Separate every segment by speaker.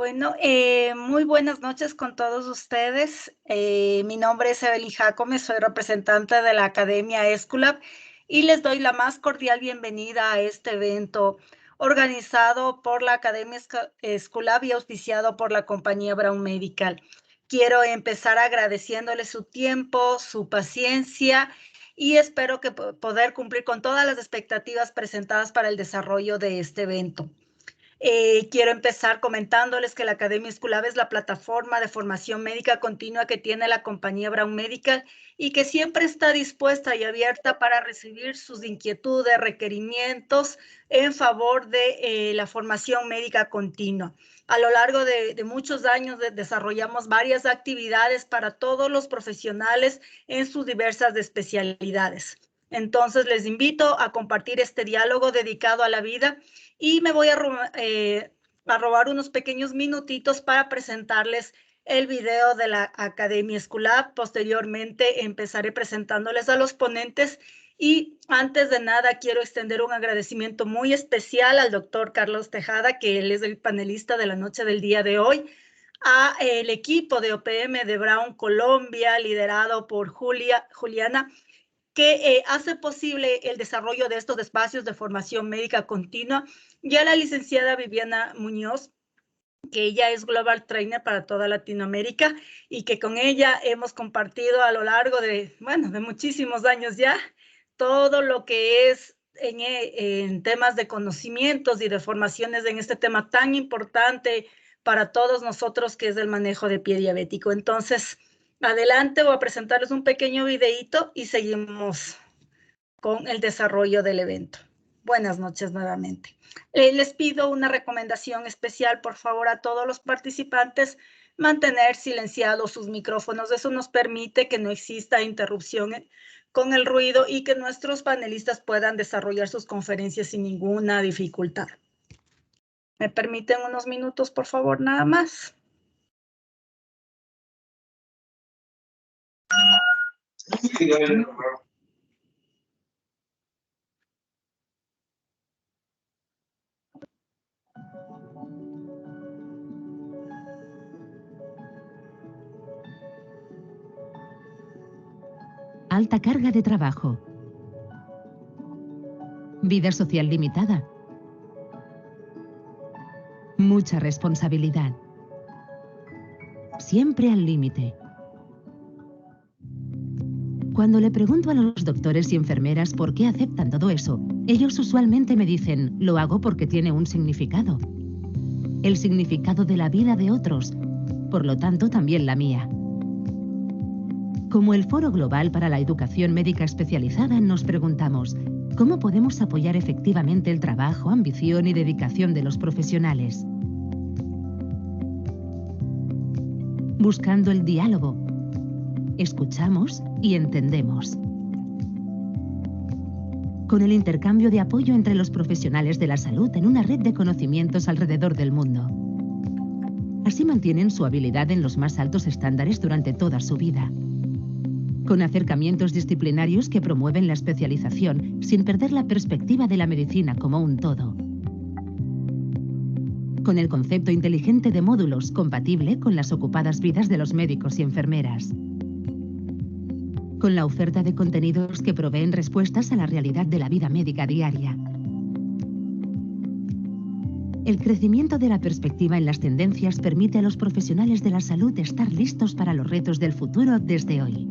Speaker 1: Bueno, muy buenas noches con todos ustedes. Mi nombre es Evelyn Jacome, soy representante de la Academia Esculap y les doy la más cordial bienvenida a este evento organizado por la Academia Esculap y auspiciado por la compañía Brown Medical. Quiero empezar agradeciéndoles su tiempo, su paciencia y espero que poder cumplir con todas las expectativas presentadas para el desarrollo de este evento. Quiero empezar comentándoles que la Academia Esculap es la plataforma de formación médica continua que tiene la compañía Brown Medical y que siempre está dispuesta y abierta para recibir sus inquietudes, requerimientos en favor de la formación médica continua. A lo largo de muchos años desarrollamos varias actividades para todos los profesionales en sus diversas especialidades. Entonces, les invito a compartir este diálogo dedicado a la vida y me voy a robar unos pequeños minutitos para presentarles el video de la Academia Esculap. Posteriormente empezaré presentándoles a los ponentes y antes de nada quiero extender un agradecimiento muy especial al doctor Carlos Tejada, que él es el panelista de la noche del día de hoy, a el equipo de OPM de Brown Colombia, liderado por Juliana, que hace posible el desarrollo de estos espacios de formación médica continua, y a la licenciada Viviana Muñoz, que ella es Global Trainer para toda Latinoamérica y que con ella hemos compartido a lo largo de muchísimos años ya, todo lo que es en temas de conocimientos y de formaciones en este tema tan importante para todos nosotros, que es el manejo de pie diabético. Entonces, adelante, voy a presentarles un pequeño videíto y seguimos con el desarrollo del evento. Buenas noches nuevamente. Les pido una recomendación especial, por favor, a todos los participantes, mantener silenciados sus micrófonos. Eso nos permite que no exista interrupción con el ruido y que nuestros panelistas puedan desarrollar sus conferencias sin ninguna dificultad. ¿Me permiten unos minutos, por favor, nada más?
Speaker 2: Alta carga de trabajo. Vida social limitada. Mucha responsabilidad. Siempre al límite. Cuando le pregunto a los doctores y enfermeras por qué aceptan todo eso, ellos usualmente me dicen, lo hago porque tiene un significado. El significado de la vida de otros, por lo tanto también la mía. Como el Foro Global para la Educación Médica Especializada, nos preguntamos, ¿cómo podemos apoyar efectivamente el trabajo, ambición y dedicación de los profesionales? Buscando el diálogo. Escuchamos y entendemos. Con el intercambio de apoyo entre los profesionales de la salud en una red de conocimientos alrededor del mundo. Así mantienen su habilidad en los más altos estándares durante toda su vida. Con acercamientos disciplinarios que promueven la especialización sin perder la perspectiva de la medicina como un todo. Con el concepto inteligente de módulos compatible con las ocupadas vidas de los médicos y enfermeras. Con la oferta de contenidos que proveen respuestas a la realidad de la vida médica diaria. El crecimiento de la perspectiva en las tendencias permite a los profesionales de la salud estar listos para los retos del futuro desde hoy.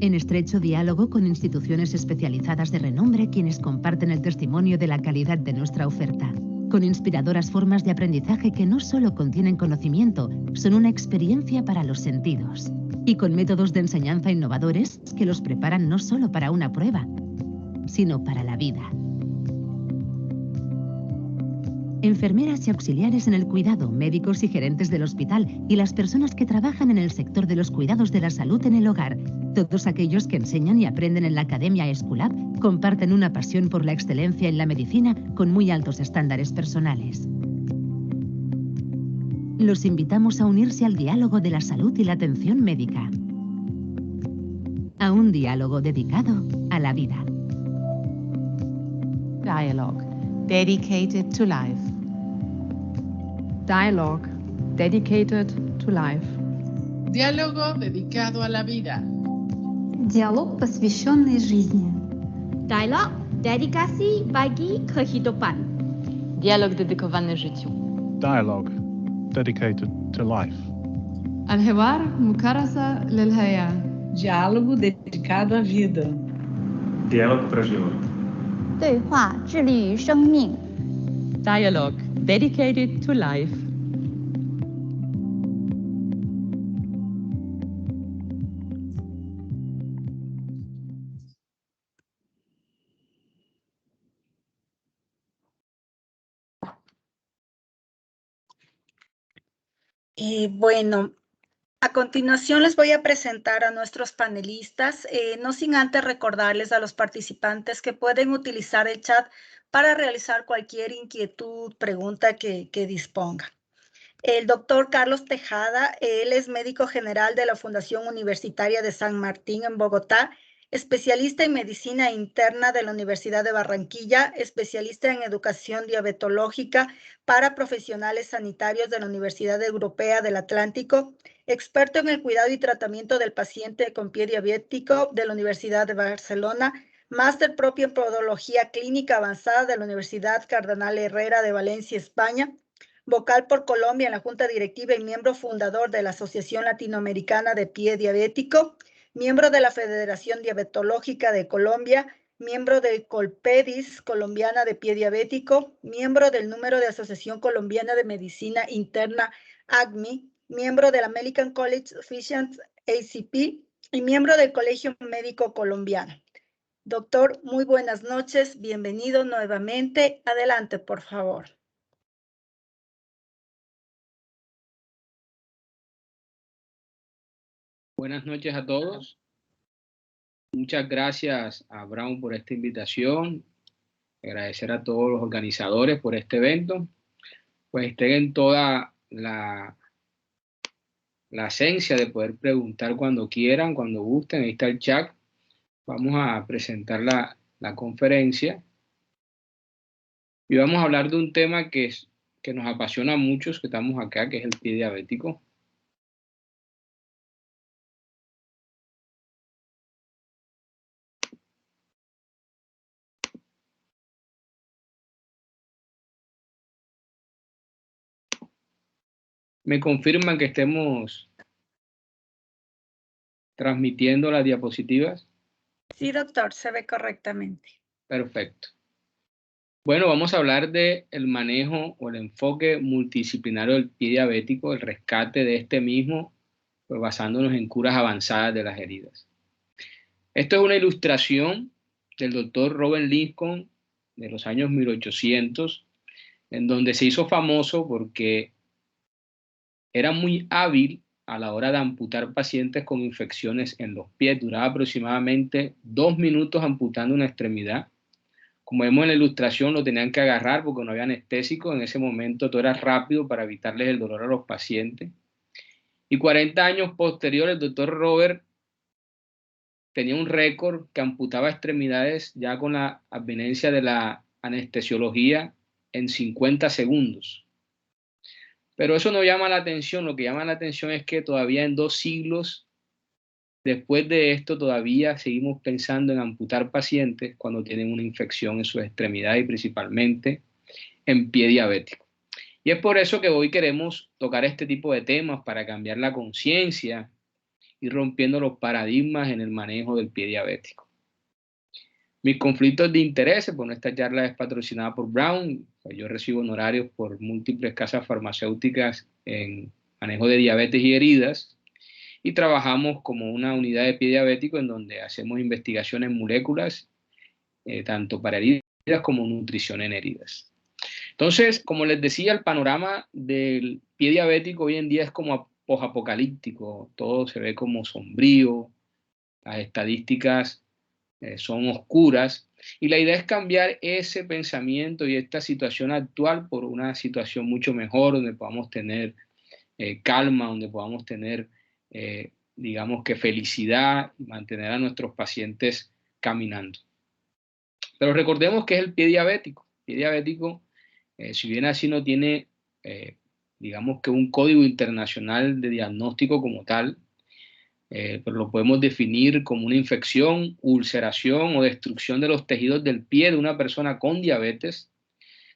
Speaker 2: En estrecho diálogo con instituciones especializadas de renombre, quienes comparten el testimonio de la calidad de nuestra oferta. Con inspiradoras formas de aprendizaje que no solo contienen conocimiento, son una experiencia para los sentidos. Y con métodos de enseñanza innovadores que los preparan no solo para una prueba, sino para la vida. Enfermeras y auxiliares en el cuidado, médicos y gerentes del hospital y las personas que trabajan en el sector de los cuidados de la salud en el hogar. Todos aquellos que enseñan y aprenden en la Academia Esculap comparten una pasión por la excelencia en la medicina con muy altos estándares personales. Los invitamos a unirse al diálogo de la salud y la atención médica. A un diálogo dedicado a la vida.
Speaker 3: Dialogue, dedicated to life. Dialogue, dedicated to life.
Speaker 4: Diálogo dedicado a la vida.
Speaker 5: Диалог, посвященный жизни.
Speaker 6: Dialog dedikasi bagi kehidupan.
Speaker 7: Dialog dedykowany życiu.
Speaker 8: Dialogue dedicated to life.
Speaker 3: الحوار مكرسة للحياة.
Speaker 9: Diálogo dedicado à vida.
Speaker 10: Dialog pro život.
Speaker 11: 对话致力于生命。
Speaker 12: Dialogue dedicated to life.
Speaker 1: Bueno, a continuación les voy a presentar a nuestros panelistas, no sin antes recordarles a los participantes que pueden utilizar el chat para realizar cualquier inquietud, pregunta que dispongan. El doctor Carlos Tejada, él es médico general de la Fundación Universitaria de San Martín en Bogotá, especialista en medicina interna de la Universidad de Barranquilla, especialista en educación diabetológica para profesionales sanitarios de la Universidad Europea del Atlántico, experto en el cuidado y tratamiento del paciente con pie diabético de la Universidad de Barcelona, máster propio en podología clínica avanzada de la Universidad Cardenal Herrera de Valencia, España, vocal por Colombia en la Junta Directiva y miembro fundador de la Asociación Latinoamericana de Pie Diabético, miembro de la Federación Diabetológica de Colombia, miembro del Colpedis Colombiana de Pie Diabético, miembro del número de Asociación Colombiana de Medicina Interna ACMI, miembro del American College of Physicians ACP y miembro del Colegio Médico Colombiano. Doctor, muy buenas noches, bienvenido nuevamente. Adelante, por favor.
Speaker 13: Buenas noches a todos. Muchas gracias a Brown por esta invitación. Agradecer a todos los organizadores por este evento. Pues tengan toda la esencia de poder preguntar cuando quieran, cuando gusten. Ahí está el chat. Vamos a presentar la conferencia. Y vamos a hablar de un tema que nos apasiona a muchos que estamos acá, que es el pie diabético. ¿Me confirman que estemos transmitiendo las diapositivas?
Speaker 1: Sí, doctor, se ve correctamente.
Speaker 13: Perfecto. Bueno, vamos a hablar del manejo o el enfoque multidisciplinario del pie diabético, el rescate de este mismo, pues basándonos en curas avanzadas de las heridas. Esto es una ilustración del doctor Robert Lincoln de los años 1800, en donde se hizo famoso porque era muy hábil a la hora de amputar pacientes con infecciones en los pies. Duraba aproximadamente 2 minutos amputando una extremidad. Como vemos en la ilustración, lo tenían que agarrar porque no había anestésico. En ese momento todo era rápido para evitarles el dolor a los pacientes. Y 40 años posteriores, el doctor Robert tenía un récord que amputaba extremidades ya con la adveniencia de la anestesiología en 50 segundos. Pero eso no llama la atención. Lo que llama la atención es que todavía en 2 siglos después de esto todavía seguimos pensando en amputar pacientes cuando tienen una infección en sus extremidades y principalmente en pie diabético. Y es por eso que hoy queremos tocar este tipo de temas para cambiar la conciencia y rompiendo los paradigmas en el manejo del pie diabético. Mis conflictos de intereses, bueno, esta charla es patrocinada por Brown. Yo recibo honorarios por múltiples casas farmacéuticas en manejo de diabetes y heridas. Y trabajamos como una unidad de pie diabético en donde hacemos investigaciones en moléculas, tanto para heridas como nutrición en heridas. Entonces, como les decía, el panorama del pie diabético hoy en día es como posapocalíptico. Todo se ve como sombrío, las estadísticas son oscuras. Y la idea es cambiar ese pensamiento y esta situación actual por una situación mucho mejor, donde podamos tener calma, donde podamos tener digamos que felicidad y mantener a nuestros pacientes caminando. Pero recordemos que es el pie diabético. El pie diabético, si bien así no tiene digamos que un código internacional de diagnóstico como tal, pero lo podemos definir como una infección, ulceración o destrucción de los tejidos del pie de una persona con diabetes,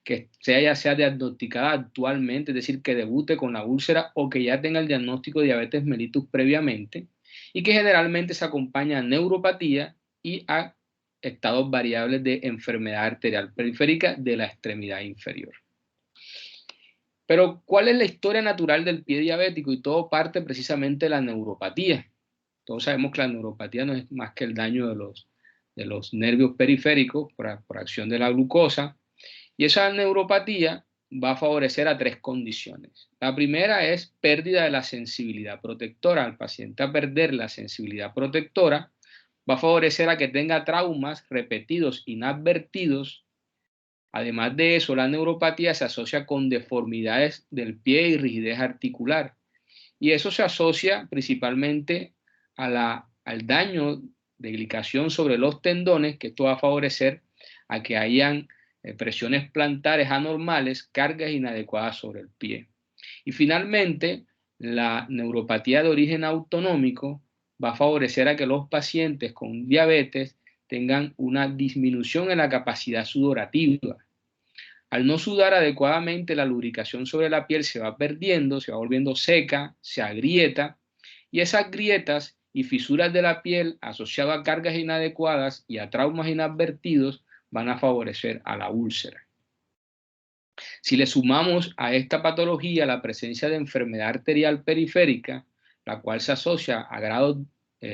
Speaker 13: que ya sea diagnosticada actualmente, es decir, que debute con la úlcera o que ya tenga el diagnóstico de diabetes mellitus previamente, y que generalmente se acompaña a neuropatía y a estados variables de enfermedad arterial periférica de la extremidad inferior. Pero, ¿cuál es la historia natural del pie diabético? Y todo parte precisamente de la neuropatía. Todos sabemos que la neuropatía no es más que el daño de los nervios periféricos por acción de la glucosa. Y esa neuropatía va a favorecer a 3 condiciones. La primera es pérdida de la sensibilidad protectora. Al paciente a perder la sensibilidad protectora, va a favorecer a que tenga traumas repetidos, inadvertidos. Además de eso, la neuropatía se asocia con deformidades del pie y rigidez articular. Y eso se asocia principalmente al daño de glicación sobre los tendones, que esto va a favorecer a que hayan presiones plantares anormales, cargas inadecuadas sobre el pie. Y finalmente, la neuropatía de origen autonómico va a favorecer a que los pacientes con diabetes tengan una disminución en la capacidad sudorativa. Al no sudar adecuadamente, la lubricación sobre la piel se va perdiendo, se va volviendo seca, se agrieta, y esas grietas y fisuras de la piel asociadas a cargas inadecuadas y a traumas inadvertidos van a favorecer a la úlcera. Si le sumamos a esta patología la presencia de enfermedad arterial periférica, la cual se asocia a grados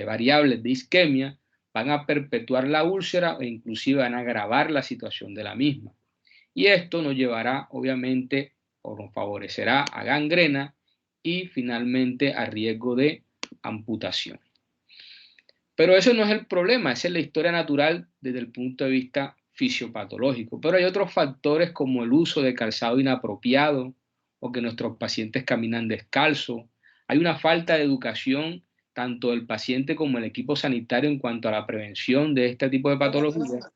Speaker 13: variables de isquemia, van a perpetuar la úlcera e inclusive van a agravar la situación de la misma. Y esto nos llevará, obviamente, o nos favorecerá a gangrena y finalmente a riesgo de amputación. Pero ese no es el problema, esa es la historia natural desde el punto de vista fisiopatológico. Pero hay otros factores como el uso de calzado inapropiado o que nuestros pacientes caminan descalzo. Hay una falta de educación tanto del paciente como el equipo sanitario en cuanto a la prevención de este tipo de patologías.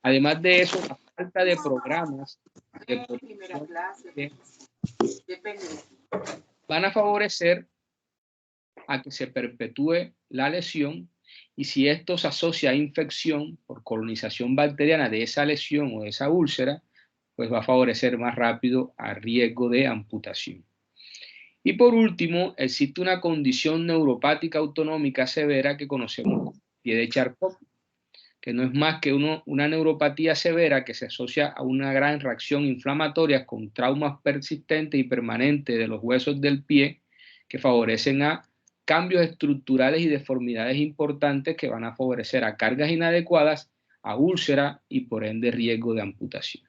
Speaker 13: Además de eso, la falta de programas van a favorecer a que se perpetúe la lesión, y si esto se asocia a infección por colonización bacteriana de esa lesión o de esa úlcera, pues va a favorecer más rápido a riesgo de amputación. Y por último, existe una condición neuropática autonómica severa que conocemos como pie de Charcot, que no es más que una neuropatía severa que se asocia a una gran reacción inflamatoria con traumas persistentes y permanentes de los huesos del pie que favorecen a cambios estructurales y deformidades importantes que van a favorecer a cargas inadecuadas, a úlcera y por ende riesgo de amputación.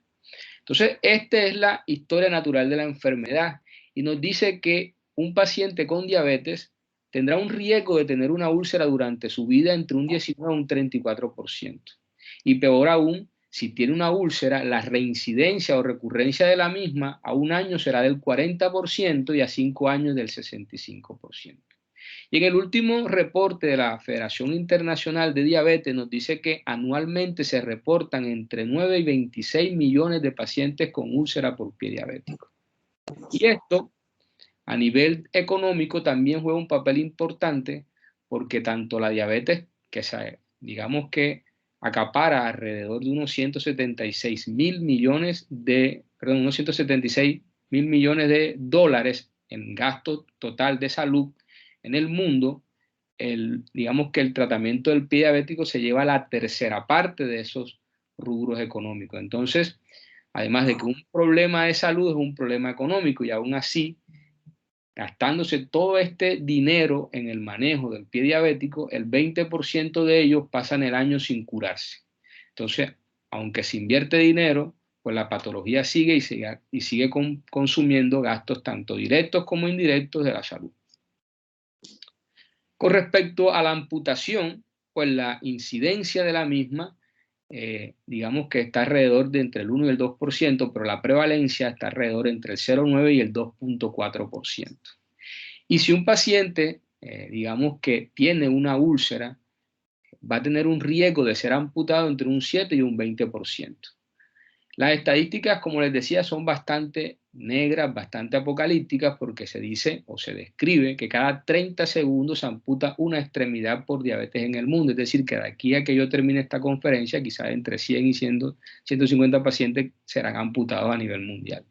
Speaker 13: Entonces, esta es la historia natural de la enfermedad y nos dice que un paciente con diabetes tendrá un riesgo de tener una úlcera durante su vida entre un 19 a un 34%. Y peor aún, si tiene una úlcera, la reincidencia o recurrencia de la misma a 1 año será del 40% y a 5 años del 65%. Y en el último reporte de la Federación Internacional de Diabetes nos dice que anualmente se reportan entre 9 y 26 millones de pacientes con úlcera por pie diabético. Y esto, a nivel económico, también juega un papel importante porque tanto la diabetes, que digamos que acapara alrededor de unos 176 mil millones de dólares en gasto total de salud en el mundo, digamos que el tratamiento del pie diabético se lleva a la tercera parte de esos rubros económicos. Entonces, además de que un problema de salud es un problema económico y aún así, gastándose todo este dinero en el manejo del pie diabético, el 20% de ellos pasan el año sin curarse. Entonces, aunque se invierte dinero, pues la patología sigue y sigue consumiendo gastos tanto directos como indirectos de la salud. Con respecto a la amputación, pues la incidencia de la misma, digamos que está alrededor de entre el 1 y el 2%, pero la prevalencia está alrededor entre el 0,9 y el 2,4%. Y si un paciente, digamos que tiene una úlcera, va a tener un riesgo de ser amputado entre un 7 y un 20%. Las estadísticas, como les decía, son bastante negras, bastante apocalípticas, porque se dice o se describe que cada 30 segundos se amputa una extremidad por diabetes en el mundo. Es decir, que de aquí a que yo termine esta conferencia, quizás entre 100 y 150 pacientes serán amputados a nivel mundial.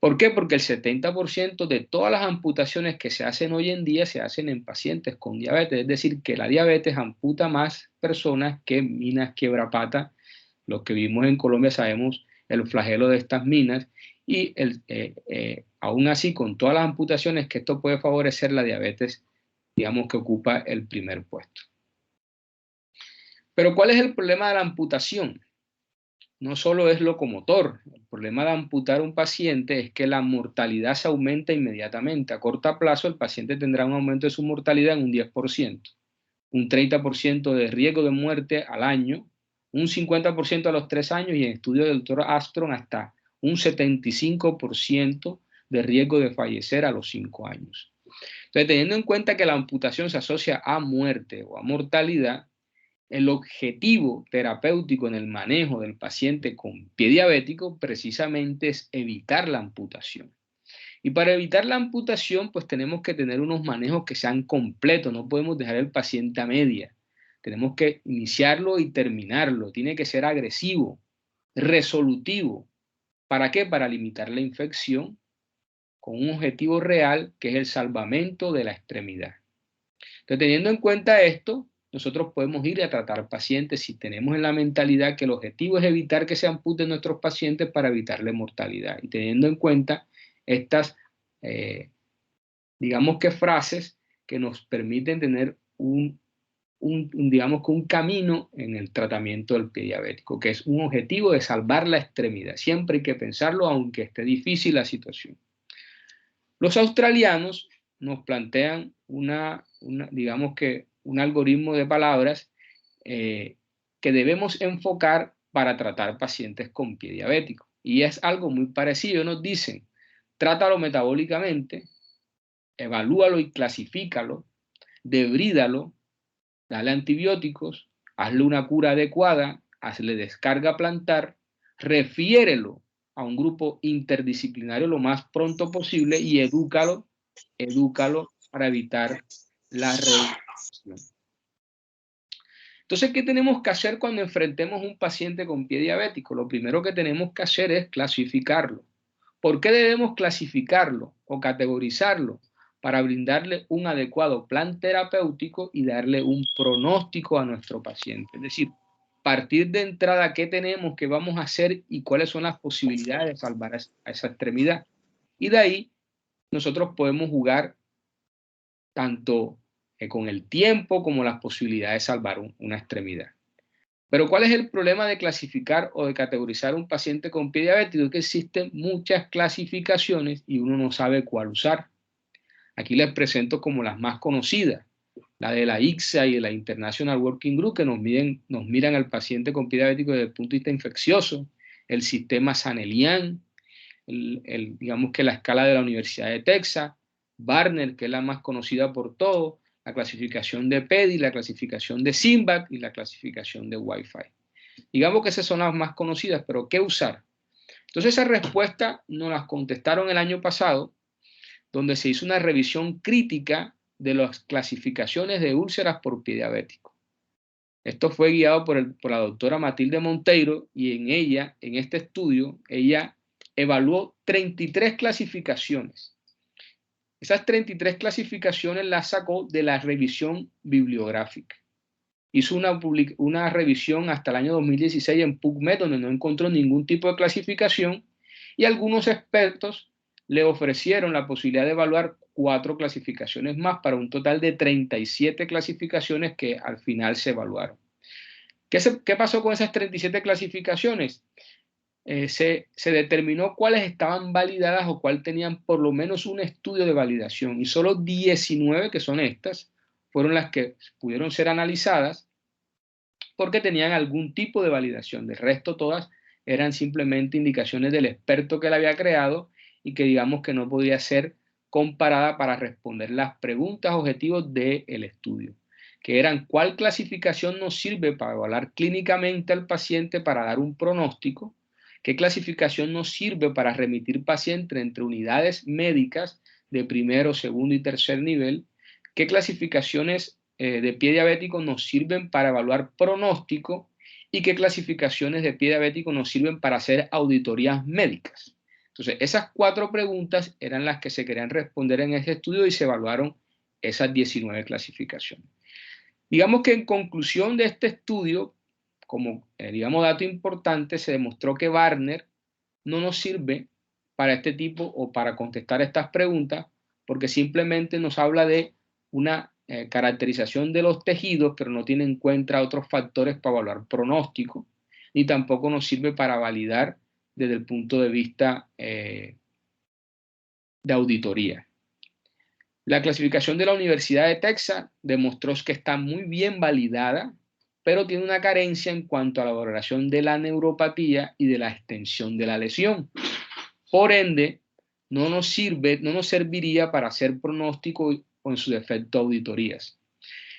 Speaker 13: ¿Por qué? Porque el 70% de todas las amputaciones que se hacen hoy en día se hacen en pacientes con diabetes. Es decir, que la diabetes amputa más personas que minas quiebrapata. Los que vivimos en Colombia sabemos el flagelo de estas minas y aún así con todas las amputaciones que esto puede favorecer, la diabetes, digamos que ocupa el primer puesto. Pero ¿cuál es el problema de la amputación? No solo es locomotor. El problema de amputar a un paciente es que la mortalidad se aumenta inmediatamente. A corto plazo el paciente tendrá un aumento de su mortalidad en un 10%, un 30% de riesgo de muerte al año, un 50% a los 3 años y en estudios del doctor Armstrong hasta un 75% de riesgo de fallecer a los 5 años. Entonces, teniendo en cuenta que la amputación se asocia a muerte o a mortalidad, el objetivo terapéutico en el manejo del paciente con pie diabético precisamente es evitar la amputación. Y para evitar la amputación, pues tenemos que tener unos manejos que sean completos, no podemos dejar el paciente a media. Tenemos que iniciarlo y terminarlo, tiene que ser agresivo, resolutivo. ¿Para qué? Para limitar la infección con un objetivo real que es el salvamento de la extremidad. Entonces, teniendo en cuenta esto, nosotros podemos ir a tratar pacientes si tenemos en la mentalidad que el objetivo es evitar que se amputen nuestros pacientes para evitarle mortalidad. Y teniendo en cuenta estas, digamos que frases que nos permiten tener digamos que un camino en el tratamiento del pie diabético, que es un objetivo de salvar la extremidad. Siempre hay que pensarlo, aunque esté difícil la situación. Los australianos nos plantean digamos que un algoritmo de palabras que debemos enfocar para tratar pacientes con pie diabético. Y es algo muy parecido. Nos dicen, trátalo metabólicamente, evalúalo y clasifícalo, debrídalo, dale antibióticos, hazle una cura adecuada, hazle descarga plantar, refiérelo a un grupo interdisciplinario lo más pronto posible y edúcalo para evitar la reducción. Entonces, ¿qué tenemos que hacer cuando enfrentemos un paciente con pie diabético? Lo primero que tenemos que hacer es clasificarlo. ¿Por qué debemos clasificarlo o categorizarlo? Para brindarle un adecuado plan terapéutico y darle un pronóstico a nuestro paciente. Es decir, partir de entrada qué tenemos, qué vamos a hacer y cuáles son las posibilidades de salvar a esa extremidad. Y de ahí nosotros podemos jugar tanto con el tiempo como las posibilidades de salvar una extremidad. Pero ¿cuál es el problema de clasificar o de categorizar un paciente con pie diabético? Es que existen muchas clasificaciones y uno no sabe cuál usar. Aquí les presento como las más conocidas, la de la ICSA y de la International Working Group, que nos miran al paciente con pie diabético desde el punto de vista infeccioso, el sistema Sanelian, digamos que la escala de la Universidad de Texas, Barner, que es la más conocida por todos, la clasificación de PEDI, la clasificación de SIMBAC y la clasificación de Wi-Fi. Digamos que esas son las más conocidas, pero ¿qué usar? Entonces esa respuesta nos las contestaron el año pasado, donde se hizo una revisión crítica de las clasificaciones de úlceras por pie diabético. Esto fue guiado por la doctora Matilde Monteiro y en este estudio, ella evaluó 33 clasificaciones. Esas 33 clasificaciones las sacó de la revisión bibliográfica. Hizo una revisión hasta el año 2016 en PubMed, donde no encontró ningún tipo de clasificación, y algunos expertos le ofrecieron la posibilidad de evaluar 4 clasificaciones más para un total de 37 clasificaciones que al final se evaluaron. ¿Qué pasó con esas 37 clasificaciones? Se determinó cuáles estaban validadas o cuáles tenían por lo menos un estudio de validación y solo 19, que son estas, fueron las que pudieron ser analizadas porque tenían algún tipo de validación. Del resto todas eran simplemente indicaciones del experto que la había creado y que digamos que no podía ser comparada para responder las preguntas objetivos del estudio, que eran cuál clasificación nos sirve para evaluar clínicamente al paciente para dar un pronóstico ¿Qué clasificación nos sirve para remitir pacientes entre unidades médicas de primero, segundo y tercer nivel? ¿Qué clasificaciones de pie diabético nos sirven para evaluar pronóstico? ¿Y qué clasificaciones de pie diabético nos sirven para hacer auditorías médicas? Entonces, esas 4 preguntas eran las que se querían responder en este estudio y se evaluaron esas 19 clasificaciones. Digamos que en conclusión de este estudio, como digamos dato importante, se demostró que Barner no nos sirve para este tipo o para contestar estas preguntas, porque simplemente nos habla de una caracterización de los tejidos, pero no tiene en cuenta otros factores para evaluar pronóstico, ni tampoco nos sirve para validar desde el punto de vista de auditoría. La clasificación de la Universidad de Texas demostró que está muy bien validada, pero tiene una carencia en cuanto a la valoración de la neuropatía y de la extensión de la lesión. Por ende, no nos serviría para hacer pronóstico o en su defecto auditorías.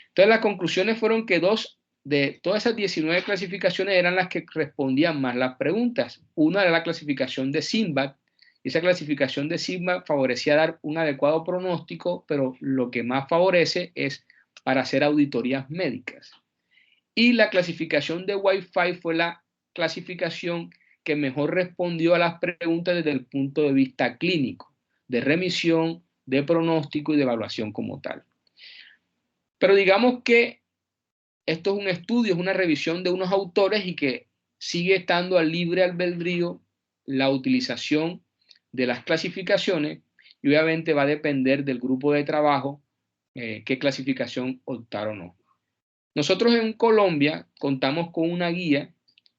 Speaker 13: Entonces las conclusiones fueron que 2 de todas esas 19 clasificaciones eran las que respondían más las preguntas. Una era la clasificación de Sinbad. Esa clasificación de Sigma favorecía dar un adecuado pronóstico, pero lo que más favorece es para hacer auditorías médicas. Y la clasificación de Wi-Fi fue la clasificación que mejor respondió a las preguntas desde el punto de vista clínico, de remisión, de pronóstico y de evaluación como tal. Pero digamos que esto es un estudio, es una revisión de unos autores y que sigue estando al libre albedrío la utilización de las clasificaciones y obviamente va a depender del grupo de trabajo qué clasificación optar o no. Nosotros en Colombia contamos con una guía,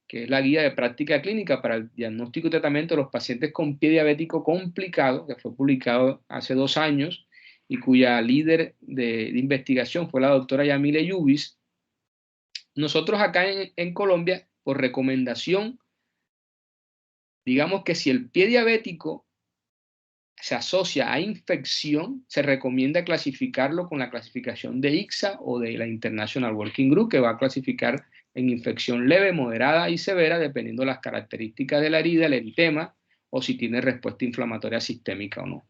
Speaker 13: que es la guía de práctica clínica para el diagnóstico y tratamiento de los pacientes con pie diabético complicado, que fue publicado hace 2 años y cuya líder de investigación fue la doctora Yamile Yubis. Nosotros acá en Colombia, por recomendación, digamos que si el pie diabético se asocia a infección, se recomienda clasificarlo con la clasificación de ICSA o de la International Working Group, que va a clasificar en infección leve, moderada y severa, dependiendo de las características de la herida, el eritema, o si tiene respuesta inflamatoria sistémica o no.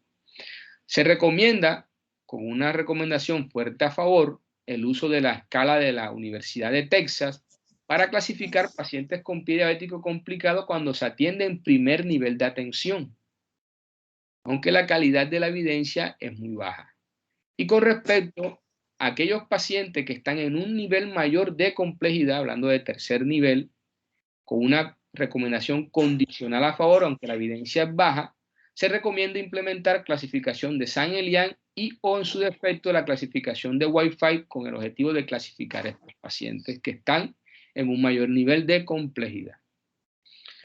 Speaker 13: Se recomienda, con una recomendación fuerte a favor, el uso de la escala de la Universidad de Texas para clasificar pacientes con pie diabético complicado cuando se atiende en primer nivel de atención, aunque la calidad de la evidencia es muy baja. Y con respecto a aquellos pacientes que están en un nivel mayor de complejidad, hablando de tercer nivel, con una recomendación condicional a favor, aunque la evidencia es baja, se recomienda implementar clasificación de San-Elian y o en su defecto la clasificación de Wi-Fi con el objetivo de clasificar a estos pacientes que están en un mayor nivel de complejidad.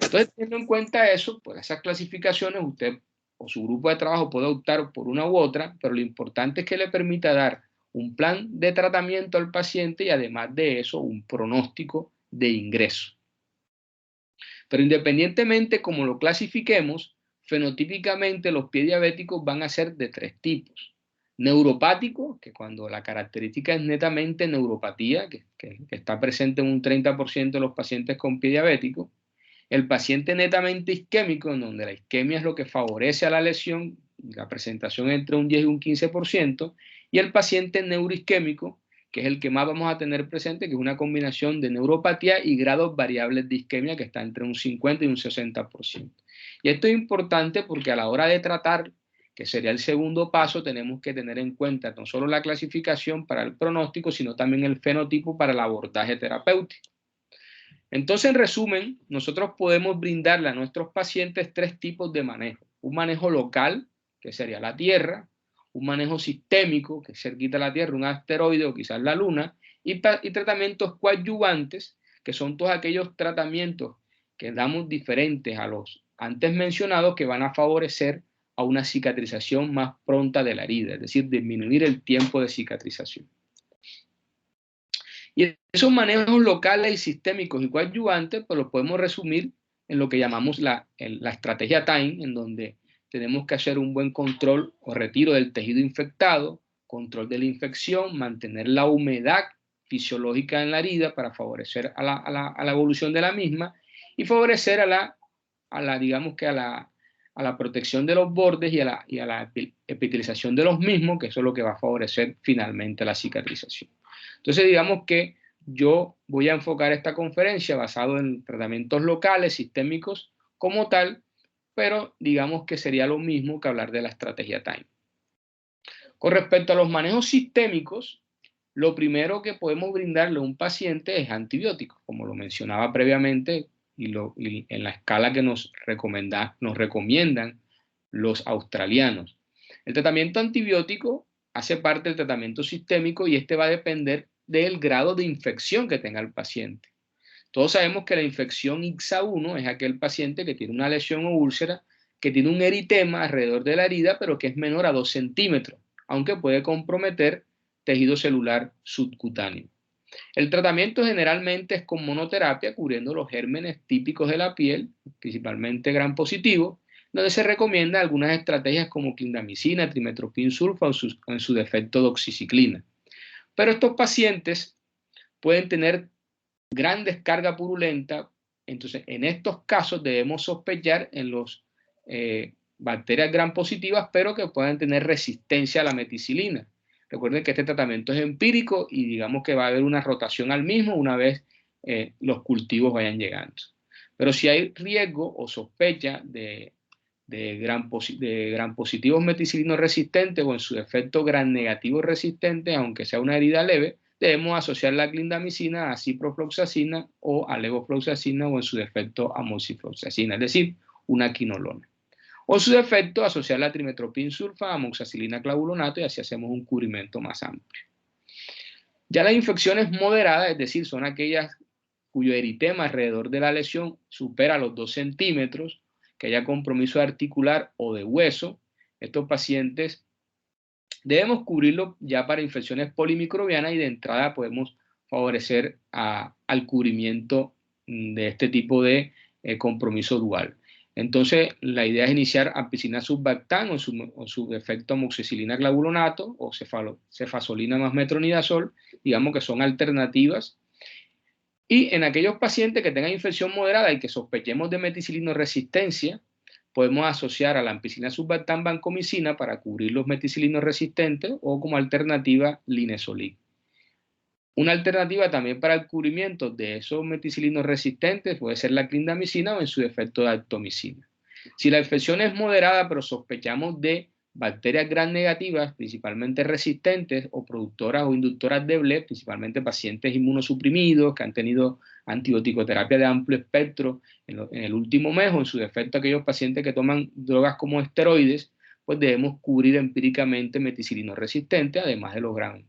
Speaker 13: Entonces, teniendo en cuenta eso, pues esas clasificaciones usted o su grupo de trabajo puede optar por una u otra, pero lo importante es que le permita dar un plan de tratamiento al paciente y además de eso un pronóstico de ingreso. Pero independientemente como lo clasifiquemos, fenotípicamente los pies diabéticos van a ser de 3 tipos. Neuropático, que cuando la característica es netamente neuropatía, que está presente en un 30% de los pacientes con pie diabético. El paciente netamente isquémico, en donde la isquemia es lo que favorece a la lesión, la presentación entre un 10 y un 15%, y el paciente neuroisquémico, que es el que más vamos a tener presente, que es una combinación de neuropatía y grados variables de isquemia, que está entre un 50 y un 60%. Y esto es importante porque a la hora de tratar, que sería el segundo paso, tenemos que tener en cuenta no solo la clasificación para el pronóstico, sino también el fenotipo para el abordaje terapéutico. Entonces, en resumen, nosotros podemos brindarle a nuestros pacientes 3 tipos de manejo. Un manejo local, que sería la Tierra, un manejo sistémico, que es cerquita de la Tierra, un asteroide o quizás la Luna, y tratamientos coadyuvantes, que son todos aquellos tratamientos que damos diferentes a los antes mencionados, que van a favorecer a una cicatrización más pronta de la herida, es decir, disminuir el tiempo de cicatrización. Y esos manejos locales y sistémicos y coadyuvantes, pues los podemos resumir en lo que llamamos la estrategia TIME, en donde tenemos que hacer un buen control o retiro del tejido infectado, control de la infección, mantener la humedad fisiológica en la herida para favorecer a la evolución de la misma y favorecer a la digamos que a la protección de los bordes y a la epitelización de los mismos, que eso es lo que va a favorecer finalmente la cicatrización. Entonces, digamos que yo voy a enfocar esta conferencia basado en tratamientos locales, sistémicos como tal, pero digamos que sería lo mismo que hablar de la estrategia TIME. Con respecto a los manejos sistémicos, lo primero que podemos brindarle a un paciente es antibióticos, como lo mencionaba previamente, y en la escala que nos recomiendan los australianos. El tratamiento antibiótico hace parte del tratamiento sistémico y este va a depender del grado de infección que tenga el paciente. Todos sabemos que la infección IXA1 es aquel paciente que tiene una lesión o úlcera, que tiene un eritema alrededor de la herida, pero que es menor a 2 centímetros, aunque puede comprometer tejido celular subcutáneo. El tratamiento generalmente es con monoterapia, cubriendo los gérmenes típicos de la piel, principalmente gram positivo, donde se recomienda algunas estrategias como clindamicina, trimestoprim sulfa o en su defecto doxiciclina. Pero estos pacientes pueden tener gran descarga purulenta, entonces en estos casos debemos sospechar en los bacterias gram positivas, pero que puedan tener resistencia a la meticilina. Recuerden que este tratamiento es empírico y digamos que va a haber una rotación al mismo una vez los cultivos vayan llegando. Pero si hay riesgo o sospecha de gram positivos meticilinos resistentes o en su defecto gram negativos resistentes, aunque sea una herida leve, debemos asociar la clindamicina a ciprofloxacina o a levofloxacina o en su defecto a moxifloxacina, es decir, una quinolona. O en su defecto asociar la trimestoprim sulfa a amoxicilina clavulonato y así hacemos un cubrimiento más amplio. Ya las infecciones moderadas, es decir, son aquellas cuyo eritema alrededor de la lesión supera los 2 centímetros, que haya compromiso articular o de hueso, estos pacientes debemos cubrirlo ya para infecciones polimicrobianas y de entrada podemos favorecer al cubrimiento de este tipo de compromiso dual. Entonces, la idea es iniciar ampicilina subbactam o su defecto amoxicilina clavulonato o cefasolina más metronidazol, digamos que son alternativas. Y en aquellos pacientes que tengan infección moderada y que sospechemos de meticilino resistencia, podemos asociar a la ampicilina subbactam vancomicina para cubrir los meticilinos resistentes o como alternativa linezolid. Una alternativa también para el cubrimiento de esos meticilinos resistentes puede ser la clindamicina o en su defecto dactomicina. Si la infección es moderada pero sospechamos de bacterias gram negativas, principalmente resistentes o productoras o inductoras de BLEB, principalmente pacientes inmunosuprimidos que han tenido antibioticoterapia de amplio espectro en el último mes o en su defecto aquellos pacientes que toman drogas como esteroides, pues debemos cubrir empíricamente meticilinos resistentes, además de los gram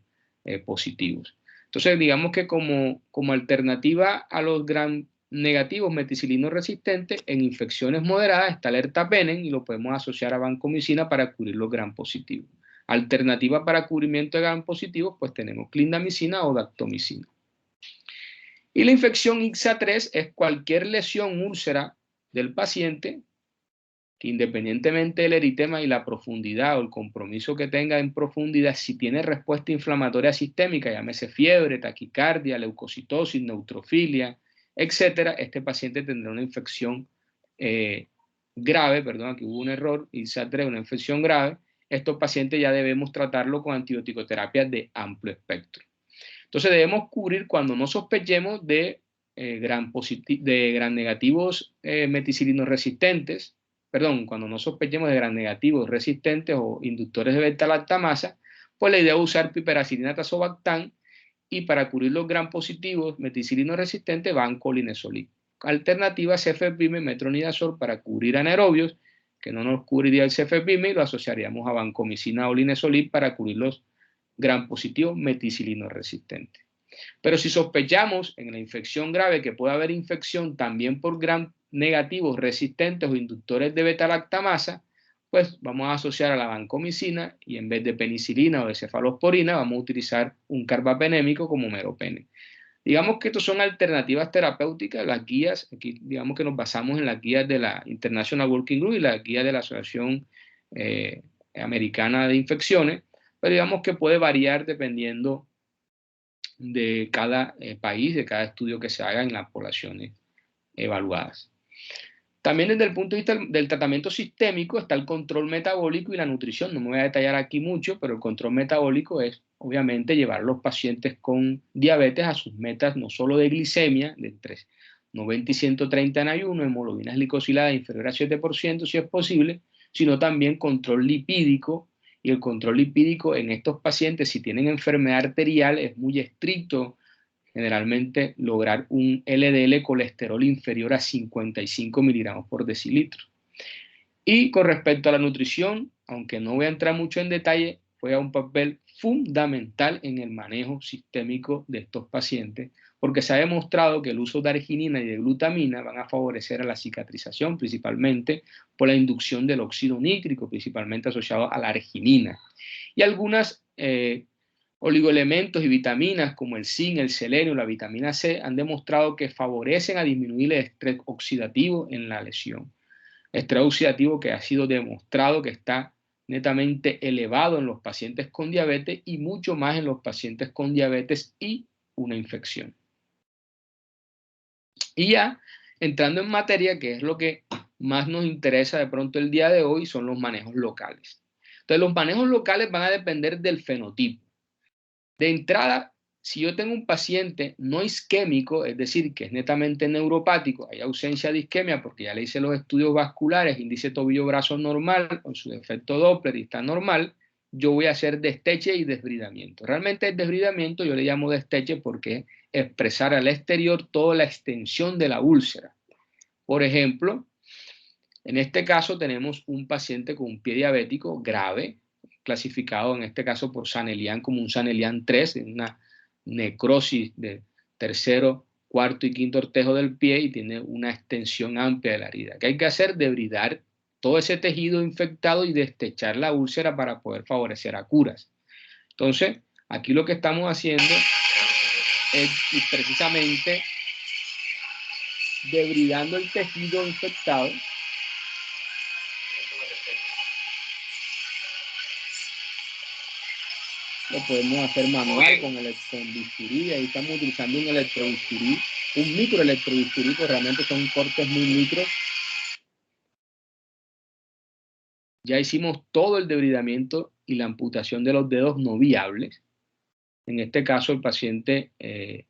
Speaker 13: positivos. Entonces, digamos que como alternativa a los gram negativos meticilinos resistentes, en infecciones moderadas está el ertapenem y lo podemos asociar a vancomicina para cubrir los gram positivos. Alternativa para cubrimiento de gram positivos, pues tenemos clindamicina o dactomicina. Y la infección IXA3 es cualquier lesión úlcera del paciente que independientemente del eritema y la profundidad o el compromiso que tenga en profundidad, si tiene respuesta inflamatoria sistémica, llámese fiebre, taquicardia, leucocitosis, neutrofilia, etcétera, este paciente tendrá una infección grave, perdón, aquí hubo un error, IXA3, una infección grave. Estos pacientes ya debemos tratarlo con antibioticoterapia de amplio espectro. Entonces debemos cubrir cuando no sospechemos de gram negativos meticilinos resistentes, cuando no sospechemos de gram negativos resistentes o inductores de beta-lactamasa, pues la idea es usar piperacilina tazobactam y para cubrir los gram positivos meticilino resistentes vancolinesolid. Alternativa cefepime metronidazol para cubrir anaerobios, que no nos cubriría el cefepime y lo asociaríamos a vancomicina o linesolid para cubrir los gram positivos meticilino resistentes. Pero si sospechamos en la infección grave que puede haber infección también por gram negativos resistentes o inductores de beta-lactamasa, pues vamos a asociar a la vancomicina y en vez de penicilina o de cefalosporina vamos a utilizar un carbapenémico como meropenem. Digamos que estas son alternativas terapéuticas, las guías, aquí digamos que nos basamos en las guías de la International Working Group y las guías de la Asociación Americana de Infecciones, pero digamos que puede variar dependiendo de cada país, de cada estudio que se haga en las poblaciones evaluadas. También desde el punto de vista del tratamiento sistémico está el control metabólico y la nutrición. No me voy a detallar aquí mucho, pero el control metabólico es obviamente llevar a los pacientes con diabetes a sus metas no solo de glicemia, de entre 90 y 130 en ayuno, hemoglobinas glicosiladas inferior a 7% si es posible, sino también control lipídico. Y el control lipídico en estos pacientes, si tienen enfermedad arterial, es muy estricto. Generalmente lograr un LDL colesterol inferior a 55 miligramos por decilitro. Y con respecto a la nutrición, aunque no voy a entrar mucho en detalle, juega un papel fundamental en el manejo sistémico de estos pacientes, porque se ha demostrado que el uso de arginina y de glutamina van a favorecer a la cicatrización, principalmente por la inducción del óxido nítrico, principalmente asociado a la arginina. Y algunas oligoelementos y vitaminas como el zinc, el selenio, la vitamina C han demostrado que favorecen a disminuir el estrés oxidativo en la lesión. Estrés oxidativo que ha sido demostrado que está netamente elevado en los pacientes con diabetes y mucho más en los pacientes con diabetes y una infección. Y ya entrando en materia, que es lo que más nos interesa de pronto el día de hoy, son los manejos locales. Entonces los manejos locales van a depender del fenotipo. De entrada, si yo tengo un paciente no isquémico, es decir, que es netamente neuropático, hay ausencia de isquemia porque ya le hice los estudios vasculares, índice tobillo-brazo normal, con su defecto Doppler y está normal, yo voy a hacer desteche y desbridamiento. Realmente el desbridamiento yo le llamo desteche porque es expresar al exterior toda la extensión de la úlcera. Por ejemplo, en este caso tenemos un paciente con un pie diabético grave, clasificado en este caso por Sanelian como un Sanelian 3, una necrosis de tercero, cuarto y quinto ortejo del pie y tiene una extensión amplia de la herida. ¿Qué hay que hacer? Debridar todo ese tejido infectado y destechar la úlcera para poder favorecer a curas. Entonces, aquí lo que estamos haciendo es precisamente debridando el tejido infectado. Lo podemos hacer manual con bisturí. Ahí estamos utilizando un electrobisturí, un microelectrobisturí, que realmente son cortes muy micros. Ya hicimos todo el debridamiento y la amputación de los dedos no viables. En este caso el paciente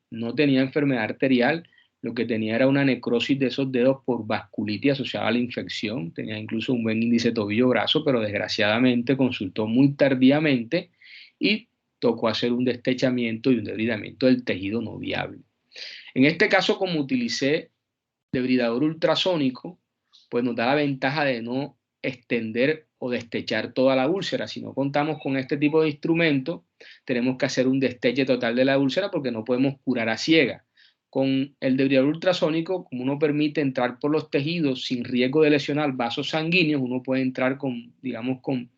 Speaker 13: no tenía enfermedad arterial, lo que tenía era una necrosis de esos dedos por vasculitis asociada a la infección. Tenía incluso un buen índice tobillo-brazo, pero desgraciadamente consultó muy tardíamente y tocó hacer un destechamiento y un debridamiento del tejido no viable. En este caso, como utilicé debridador ultrasónico, pues nos da la ventaja de no extender o destechar toda la úlcera. Si no contamos con este tipo de instrumento, tenemos que hacer un desteche total de la úlcera porque no podemos curar a ciega. Con el debridador ultrasónico, como uno permite entrar por los tejidos sin riesgo de lesionar vasos sanguíneos, uno puede entrar con, digamos, con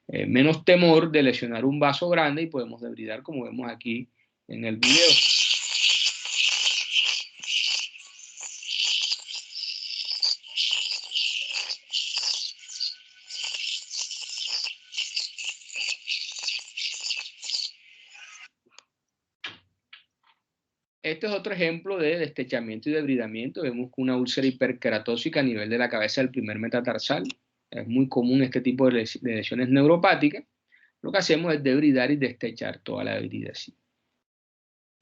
Speaker 13: menos temor de lesionar un vaso grande y podemos debridar como vemos aquí en el video. Este es otro ejemplo de destechamiento y debridamiento. Vemos que una úlcera hiperkeratósica a nivel de la cabeza del primer metatarsal. Es muy común este tipo de lesiones neuropáticas. Lo que hacemos es debridar y destechar toda la herida así.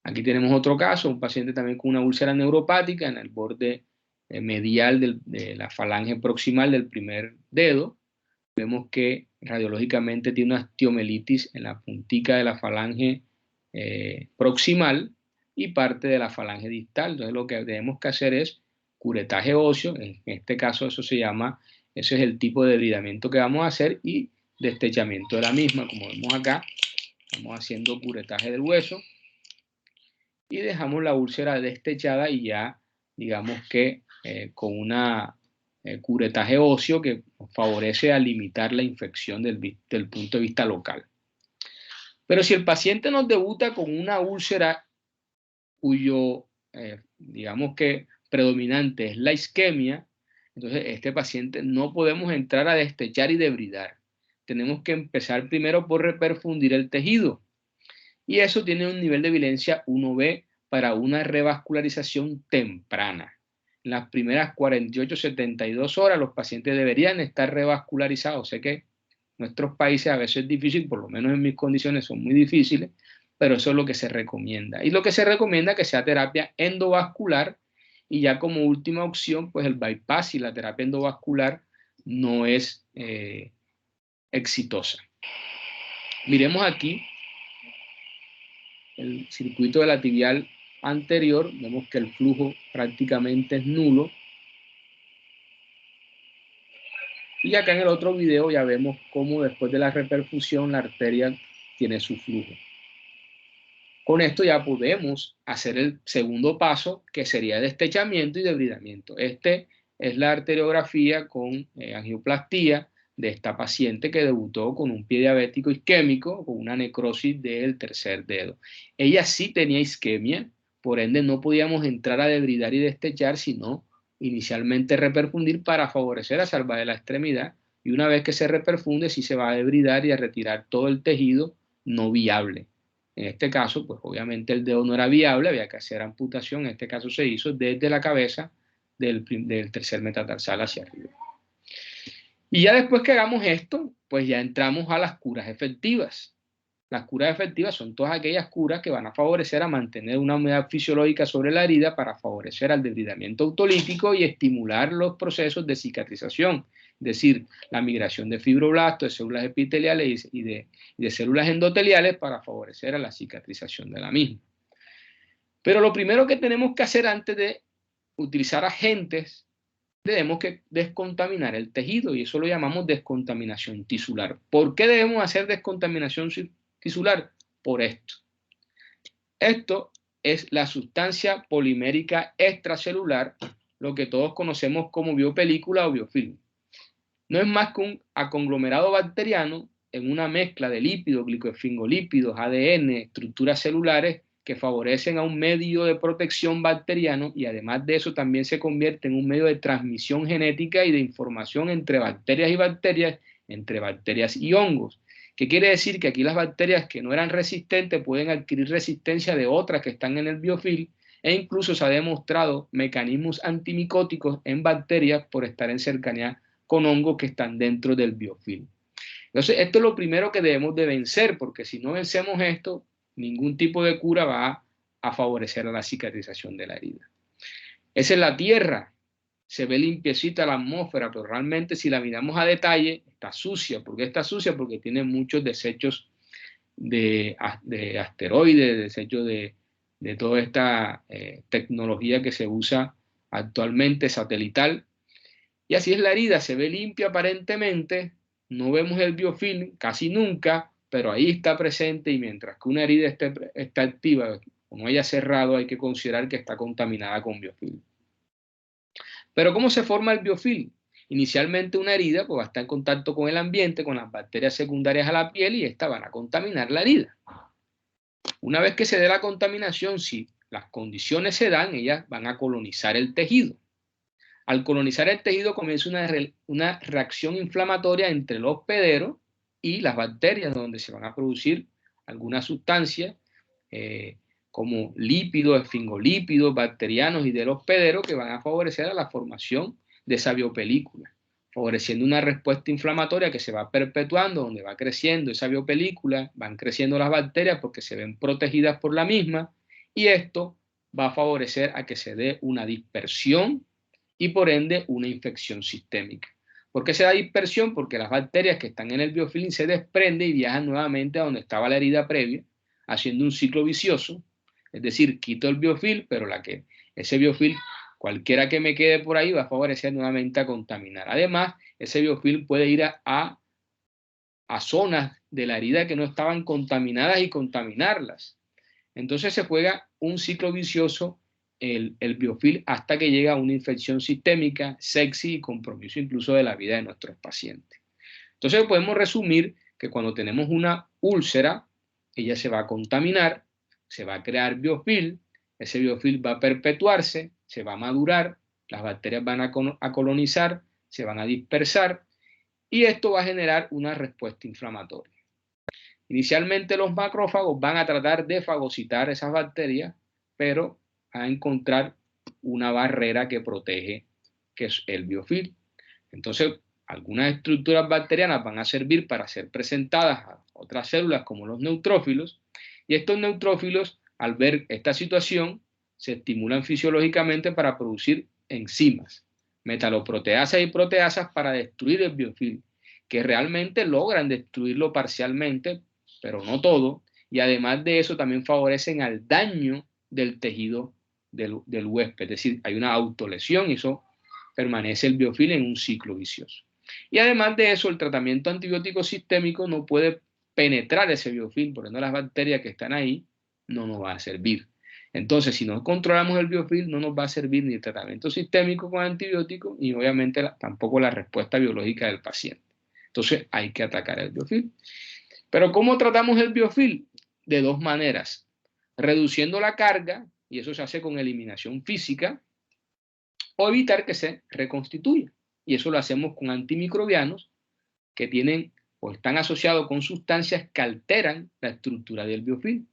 Speaker 13: Aquí tenemos otro caso, un paciente también con una úlcera neuropática en el borde medial de la falange proximal del primer dedo. Vemos que radiológicamente tiene una osteomelitis en la puntica de la falange proximal y parte de la falange distal. Entonces lo que tenemos que hacer es curetaje óseo. En este caso ese es el tipo de debridamiento que vamos a hacer y destechamiento de la misma. Como vemos acá, estamos haciendo curetaje del hueso y dejamos la úlcera destechada y ya digamos que con una curetaje óseo que favorece a limitar la infección del punto de vista local. Pero si el paciente nos debuta con una úlcera cuyo, digamos que predominante es la isquemia, entonces este paciente no podemos entrar a destechar y debridar. Tenemos que empezar primero por reperfundir el tejido. Y eso tiene un nivel de violencia 1B para una revascularización temprana. en las primeras 48, 72 horas los pacientes deberían estar revascularizados. Sé que en nuestros países a veces es difícil, por lo menos en mis condiciones son muy difíciles, pero eso es lo que se recomienda. Y lo que se recomienda es que sea terapia endovascular, y ya como última opción, pues el bypass, si la terapia endovascular no es exitosa. Miremos aquí el circuito de la tibial anterior, vemos que el flujo prácticamente es nulo. Y acá en el otro video ya vemos cómo después de la reperfusión la arteria tiene su flujo. Con esto ya podemos hacer el segundo paso, que sería destechamiento y debridamiento. Este es la arteriografía con angioplastía de esta paciente que debutó con un pie diabético isquémico, con una necrosis del tercer dedo. Ella sí tenía isquemia, por ende no podíamos entrar a debridar y destechar, sino inicialmente reperfundir para favorecer a salvar de la extremidad, y una vez que se reperfunde sí se va a debridar y a retirar todo el tejido no viable. En este caso, pues obviamente el dedo no era viable, había que hacer amputación. En este caso se hizo desde la cabeza del tercer metatarsal hacia arriba. Y ya después que hagamos esto, pues ya entramos a las curas efectivas. Las curas efectivas son todas aquellas curas que van a favorecer a mantener una humedad fisiológica sobre la herida para favorecer al debridamiento autolítico y estimular los procesos de cicatrización. Es decir, la migración de fibroblastos, de células epiteliales y de células endoteliales para favorecer a la cicatrización de la misma. Pero lo primero que tenemos que hacer antes de utilizar agentes, debemos que descontaminar el tejido, y eso lo llamamos descontaminación tisular. ¿Por qué debemos hacer descontaminación tisular? Por esto. Esto es la sustancia polimérica extracelular, lo que todos conocemos como biopelícula o biofilm. No es más que un conglomerado bacteriano en una mezcla de lípidos, glicoesfingolípidos, ADN, estructuras celulares que favorecen a un medio de protección bacteriano, y además de eso también se convierte en un medio de transmisión genética y de información entre bacterias y bacterias, entre bacterias y hongos. ¿Qué quiere decir? Que aquí las bacterias que no eran resistentes pueden adquirir resistencia de otras que están en el biofilm, e incluso se ha demostrado mecanismos antimicóticos en bacterias por estar en cercanía con hongos que están dentro del biofilm. Entonces, esto es lo primero que debemos de vencer, porque si no vencemos esto, ningún tipo de cura va a favorecer a la cicatrización de la herida. Esa es la tierra. Se ve limpiecita la atmósfera, pero realmente si la miramos a detalle, está sucia. ¿Por qué está sucia? Porque tiene muchos desechos de asteroides, desechos de toda esta tecnología que se usa actualmente, satelital. Y así es la herida, se ve limpia aparentemente, no vemos el biofilm casi nunca, pero ahí está presente, y mientras que una herida está activa o no haya cerrado, hay que considerar que está contaminada con biofilm. Pero ¿cómo se forma el biofilm? Inicialmente una herida pues va a estar en contacto con el ambiente, con las bacterias secundarias a la piel, y estas van a contaminar la herida. Una vez que se dé la contaminación, si las condiciones se dan, ellas van a colonizar el tejido. Al colonizar el tejido comienza una reacción inflamatoria entre el hospedero y las bacterias, donde se van a producir algunas sustancias como lípidos, esfingolípidos, bacterianos y del hospedero, que van a favorecer a la formación de esa biopelícula, favoreciendo una respuesta inflamatoria que se va perpetuando, donde va creciendo esa biopelícula, van creciendo las bacterias porque se ven protegidas por la misma, y esto va a favorecer a que se dé una dispersión y por ende una infección sistémica. ¿Por qué se da dispersión? Porque las bacterias que están en el biofilm se desprenden y viajan nuevamente a donde estaba la herida previa, haciendo un ciclo vicioso. Es decir, quito el biofilm, pero ese biofilm, cualquiera que me quede por ahí, va a favorecer nuevamente a contaminar. Además, ese biofilm puede ir a zonas de la herida que no estaban contaminadas y contaminarlas. Entonces se juega un ciclo vicioso el biofilm hasta que llega a una infección sistémica, sepsis y compromiso incluso de la vida de nuestros pacientes. Entonces podemos resumir que cuando tenemos una úlcera, ella se va a contaminar, se va a crear biofilm, ese biofilm va a perpetuarse, se va a madurar, las bacterias van a colonizar, se van a dispersar, y esto va a generar una respuesta inflamatoria. Inicialmente los macrófagos van a tratar de fagocitar esas bacterias, pero a encontrar una barrera que protege, que es el biofilm. Entonces, algunas estructuras bacterianas van a servir para ser presentadas a otras células como los neutrófilos, y estos neutrófilos, al ver esta situación, se estimulan fisiológicamente para producir enzimas, metaloproteasas y proteasas para destruir el biofilm, que realmente logran destruirlo parcialmente, pero no todo, y además de eso también favorecen al daño del tejido del huésped, es decir, hay una autolesión y eso permanece el biofilm en un ciclo vicioso. Y además de eso, el tratamiento antibiótico sistémico no puede penetrar ese biofilm, por ende las bacterias que están ahí no nos va a servir. Entonces, si no controlamos el biofilm, no nos va a servir ni el tratamiento sistémico con antibióticos, ni obviamente tampoco la respuesta biológica del paciente. Entonces, hay que atacar el biofilm. Pero ¿cómo tratamos el biofilm? De dos maneras. Reduciendo la carga, y eso se hace con eliminación física, o evitar que se reconstituya. Y eso lo hacemos con antimicrobianos que tienen o están asociados con sustancias que alteran la estructura del biofilm.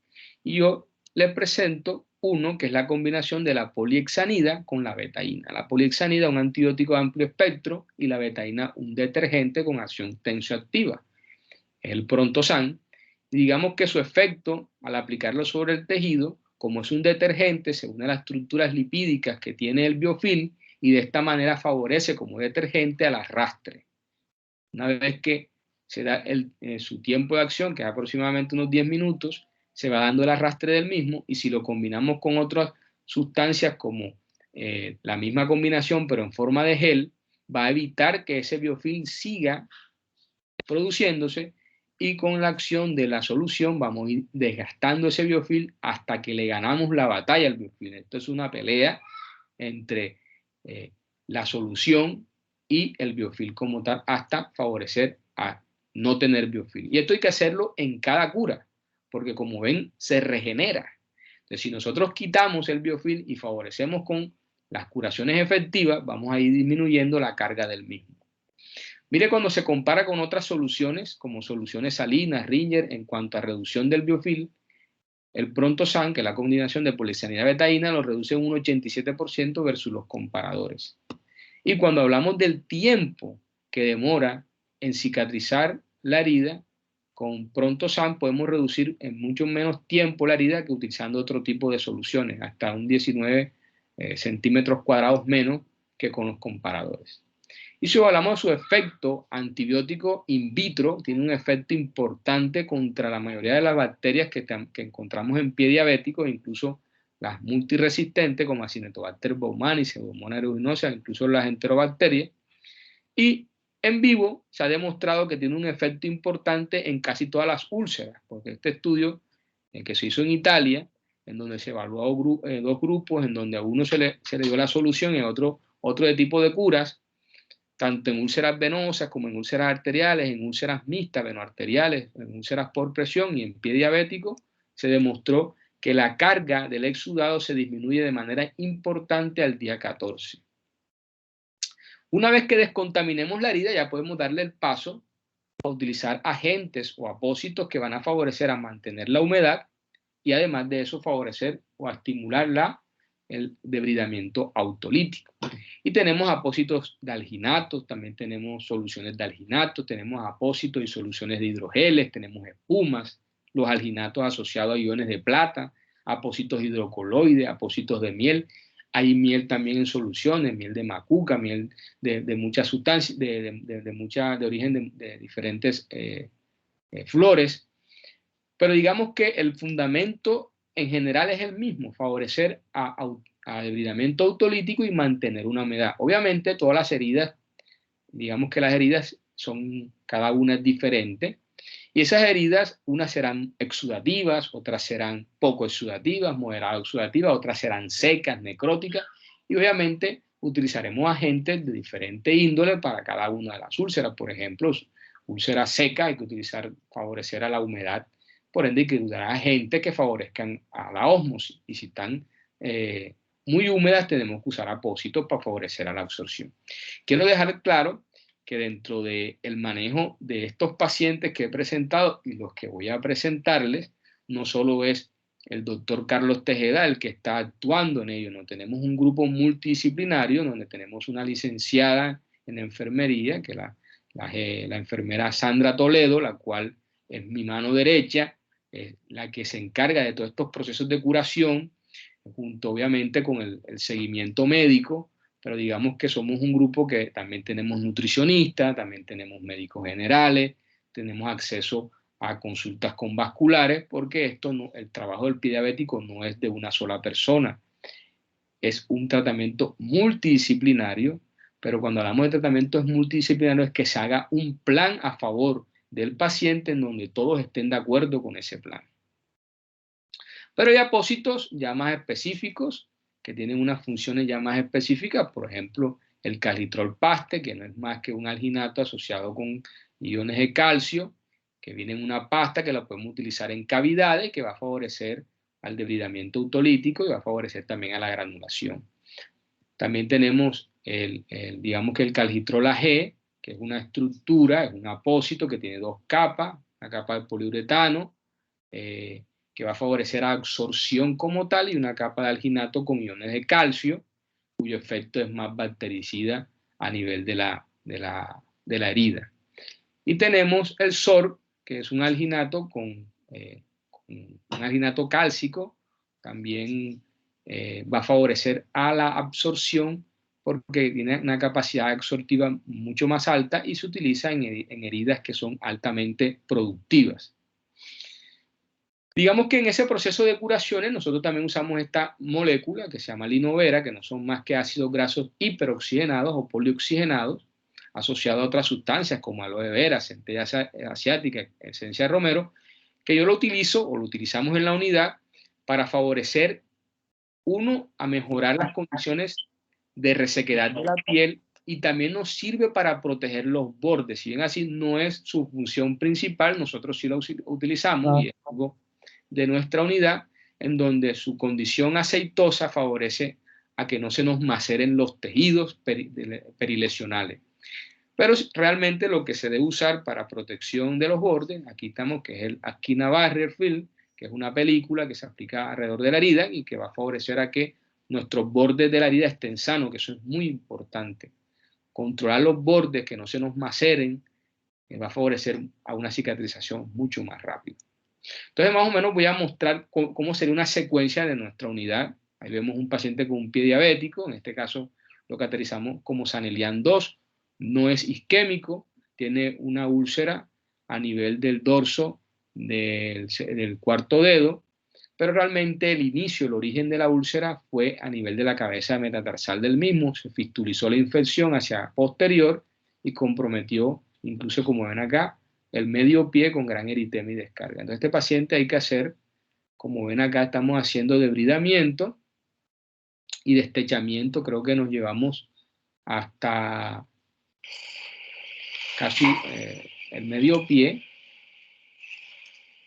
Speaker 13: Y yo les presento uno que es la combinación de la polihexanida con la betaína. La polihexanida es un antibiótico de amplio espectro y la betaína un detergente con acción tensioactiva. Es el Prontosan. Digamos que su efecto al aplicarlo sobre el tejido, como es un detergente, se une a las estructuras lipídicas que tiene el biofilm y de esta manera favorece como detergente al arrastre. Una vez que se da su tiempo de acción, que es aproximadamente unos 10 minutos, se va dando el arrastre del mismo, y si lo combinamos con otras sustancias como la misma combinación pero en forma de gel, va a evitar que ese biofilm siga produciéndose, y con la acción de la solución vamos a ir desgastando ese biofilm hasta que le ganamos la batalla al biofilm. Esto es una pelea entre la solución y el biofilm como tal, hasta favorecer a no tener biofilm. Y esto hay que hacerlo en cada cura, porque como ven, se regenera. Entonces, si nosotros quitamos el biofilm y favorecemos con las curaciones efectivas, vamos a ir disminuyendo la carga del mismo. Mire, cuando se compara con otras soluciones, como soluciones salinas, Ringer, en cuanto a reducción del biofilm, el Prontosan, que es la combinación de polihexanida y betaína, lo reduce en un 87% versus los comparadores. Y cuando hablamos del tiempo que demora en cicatrizar la herida, con Prontosan podemos reducir en mucho menos tiempo la herida que utilizando otro tipo de soluciones, hasta un 19 centímetros cuadrados menos que con los comparadores. Y si hablamos de su efecto antibiótico in vitro, tiene un efecto importante contra la mayoría de las bacterias que encontramos en pie diabético, incluso las multiresistentes como Acinetobacter baumannii, Pseudomonas aeruginosa, incluso las enterobacterias. Y en vivo se ha demostrado que tiene un efecto importante en casi todas las úlceras, porque este estudio que se hizo en Italia, en donde se evaluó dos grupos, en donde a uno se le dio la solución y a otro de tipo de curas, tanto en úlceras venosas como en úlceras arteriales, en úlceras mixtas, venoarteriales, en úlceras por presión y en pie diabético, se demostró que la carga del exudado se disminuye de manera importante al día 14. Una vez que descontaminemos la herida, ya podemos darle el paso a utilizar agentes o apósitos que van a favorecer a mantener la humedad y además de eso favorecer o a estimular el debridamiento autolítico. Y tenemos apósitos de alginatos, también tenemos soluciones de alginatos, tenemos apósitos y soluciones de hidrogeles, tenemos espumas, los alginatos asociados a iones de plata, apósitos hidrocoloides, apósitos de miel. Hay miel también en soluciones, miel de macuca, miel de muchas sustancias, de origen de diferentes flores. Pero digamos que el fundamento en general es el mismo, favorecer a debridamiento autolítico y mantener una humedad. Obviamente todas las heridas, digamos que las heridas son, cada una es diferente, y esas heridas, unas serán exudativas, otras serán poco exudativas, moderado exudativas, otras serán secas, necróticas, y obviamente utilizaremos agentes de diferente índole para cada una de las úlceras. Por ejemplo, úlceras secas hay que favorecer a la humedad, por ende hay que usar agentes que favorezcan a la ósmosis, y si están muy húmedas tenemos que usar apósitos para favorecer a la absorción. Quiero dejar claro que dentro del manejo de estos pacientes que he presentado y los que voy a presentarles, no solo es el doctor Carlos Tejeda el que está actuando en ello, ¿no? Tenemos un grupo multidisciplinario donde tenemos una licenciada en enfermería, que la enfermera Sandra Toledo, la cual es mi mano derecha, es la que se encarga de todos estos procesos de curación, junto obviamente con el seguimiento médico, pero digamos que somos un grupo que también tenemos nutricionistas, también tenemos médicos generales, tenemos acceso a consultas con vasculares, porque el trabajo del pie diabético no es de una sola persona, es un tratamiento multidisciplinario, pero cuando hablamos de tratamiento es multidisciplinario, es que se haga un plan a favor del paciente en donde todos estén de acuerdo con ese plan. Pero hay apósitos ya más específicos, que tienen unas funciones ya más específicas, por ejemplo, el calcitrol-paste, que no es más que un alginato asociado con iones de calcio, que viene en una pasta que la podemos utilizar en cavidades, que va a favorecer al debridamiento autolítico y va a favorecer también a la granulación. También tenemos digamos que el calcitrol AG, que es una estructura, es un apósito que tiene dos capas, una capa de poliuretano, que va a favorecer a absorción como tal, y una capa de alginato con iones de calcio, cuyo efecto es más bactericida a nivel de la herida. Y tenemos el SORC, que es un alginato un alginato cálcico, también va a favorecer a la absorción porque tiene una capacidad absortiva mucho más alta y se utiliza en heridas que son altamente productivas. Digamos que en ese proceso de curaciones nosotros también usamos esta molécula que se llama linovera, que no son más que ácidos grasos hiperoxigenados o polioxigenados, asociados a otras sustancias como aloe vera, centella asiática, esencia de romero, que yo lo utilizo o lo utilizamos en la unidad para favorecer, uno, a mejorar las condiciones de resequedad de la piel, y también nos sirve para proteger los bordes. Si bien así no es su función principal, nosotros sí lo utilizamos y es algo de nuestra unidad, en donde su condición aceitosa favorece a que no se nos maceren los tejidos perilesionales. Pero realmente lo que se debe usar para protección de los bordes, aquí estamos, que es el Askina Barrier Film, que es una película que se aplica alrededor de la herida y que va a favorecer a que nuestros bordes de la herida estén sanos, que eso es muy importante. Controlar los bordes, que no se nos maceren, va a favorecer a una cicatrización mucho más rápida. Entonces, más o menos voy a mostrar cómo sería una secuencia de nuestra unidad. Ahí vemos un paciente con un pie diabético, en este caso lo caracterizamos como Sanelian 2, no es isquémico, tiene una úlcera a nivel del dorso del cuarto dedo, pero realmente el inicio, el origen de la úlcera fue a nivel de la cabeza metatarsal del mismo, se fistulizó la infección hacia posterior y comprometió, incluso como ven acá, el medio pie con gran eritema y descarga. Entonces este paciente hay que hacer, como ven acá, estamos haciendo debridamiento y destechamiento, creo que nos llevamos hasta casi el medio pie.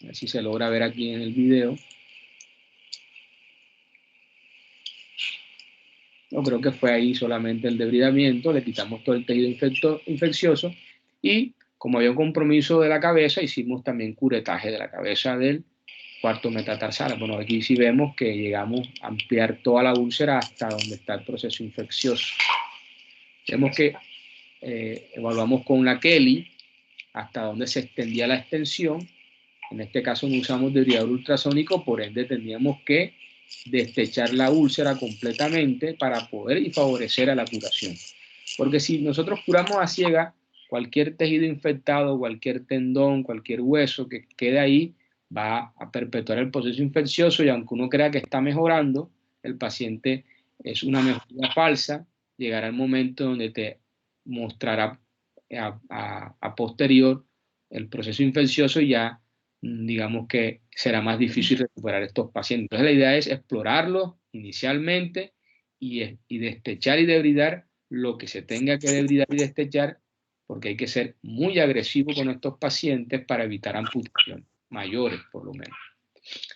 Speaker 13: A ver si se logra ver aquí en el video. No, creo que fue ahí solamente el debridamiento, le quitamos todo el tejido infeccioso y como había un compromiso de la cabeza, hicimos también curetaje de la cabeza del cuarto metatarsal. Bueno, aquí sí vemos que llegamos a ampliar toda la úlcera hasta donde está el proceso infeccioso. Vemos que evaluamos con la Kelly hasta donde se extendía la extensión. En este caso no usamos debridador ultrasónico, por ende tendríamos que destechar la úlcera completamente para poder y favorecer a la curación. Porque si nosotros curamos a ciega, cualquier tejido infectado, cualquier tendón, cualquier hueso que quede ahí va a perpetuar el proceso infeccioso, y aunque uno crea que está mejorando, el paciente es una mejoría falsa. Llegará el momento donde te mostrará a posterior el proceso infeccioso y ya digamos que será más difícil recuperar estos pacientes. Entonces la idea es explorarlos inicialmente y destechar y debridar lo que se tenga que debridar y destechar, porque hay que ser muy agresivo con estos pacientes para evitar amputaciones mayores, por lo menos.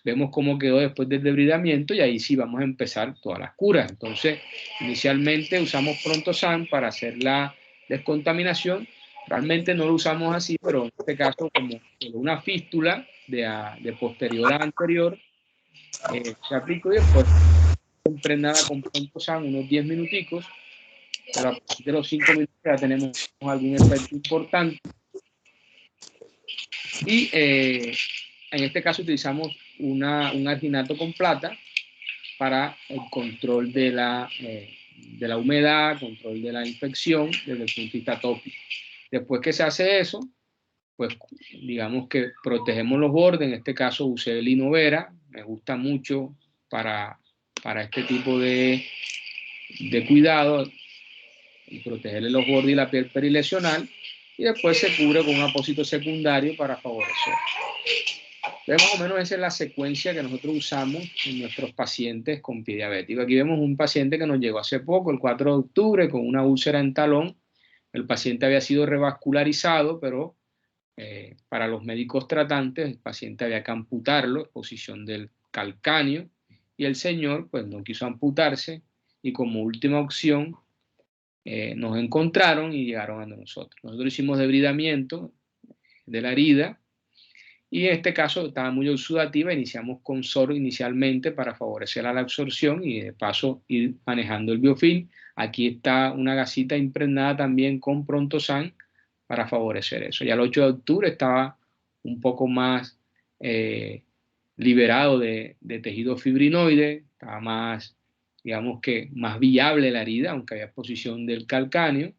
Speaker 13: Vemos cómo quedó después del debridamiento y ahí sí vamos a empezar todas las curas. Entonces, inicialmente usamos Prontosan para hacer la descontaminación. Realmente no lo usamos así, pero en este caso como una fístula de posterior a anterior, se aplicó y después impregnada con Prontosan unos 10 minuticos, pero a partir de los 5 minutos ya tenemos algún efecto importante. Y en este caso utilizamos un arginato con plata para el control de la humedad, control de la infección desde el punto de vista tópico. Después que se hace eso, pues digamos que protegemos los bordes. En este caso usé el lino vera, me gusta mucho para este tipo de cuidado y protegerle los bordes y la piel perilesional, y después se cubre con un apósito secundario para favorecer. Entonces, más o menos esa es la secuencia que nosotros usamos en nuestros pacientes con pie diabético. Aquí vemos un paciente que nos llegó hace poco, el 4 de octubre, con una úlcera en talón. El paciente había sido revascularizado, pero para los médicos tratantes, el paciente había que amputarlo, exposición del calcáneo, y el señor pues no quiso amputarse, y como última opción nos encontraron y llegaron a nosotros. Nosotros hicimos debridamiento de la herida, y en este caso estaba muy oxidativa. Iniciamos con SOR inicialmente para favorecer a la absorción y de paso ir manejando el biofilm. Aquí está una gasita impregnada también con Prontosan para favorecer eso. Ya el 8 de octubre estaba un poco más liberado de tejido fibrinoide, estaba más, digamos que más viable la herida, aunque había exposición del calcáneo.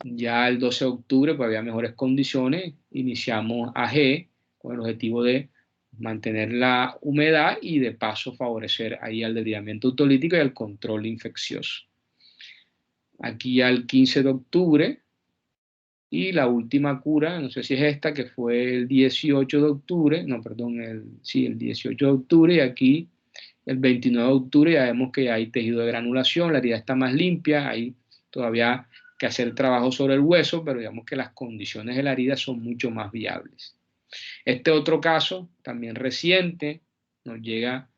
Speaker 13: Ya el 12 de octubre pues había mejores condiciones, iniciamos AG con el objetivo de mantener la humedad y de paso favorecer ahí al debridamiento autolítico y al control infeccioso. Aquí ya el 15 de octubre y la última cura, no sé si es esta, que fue el 18 de octubre, no, perdón, el 18 de octubre, y aquí el 29 de octubre ya vemos que hay tejido de granulación, la herida está más limpia, hay todavía que hacer trabajo sobre el hueso, pero digamos que las condiciones de la herida son mucho más viables. Este otro caso, también reciente, nos llega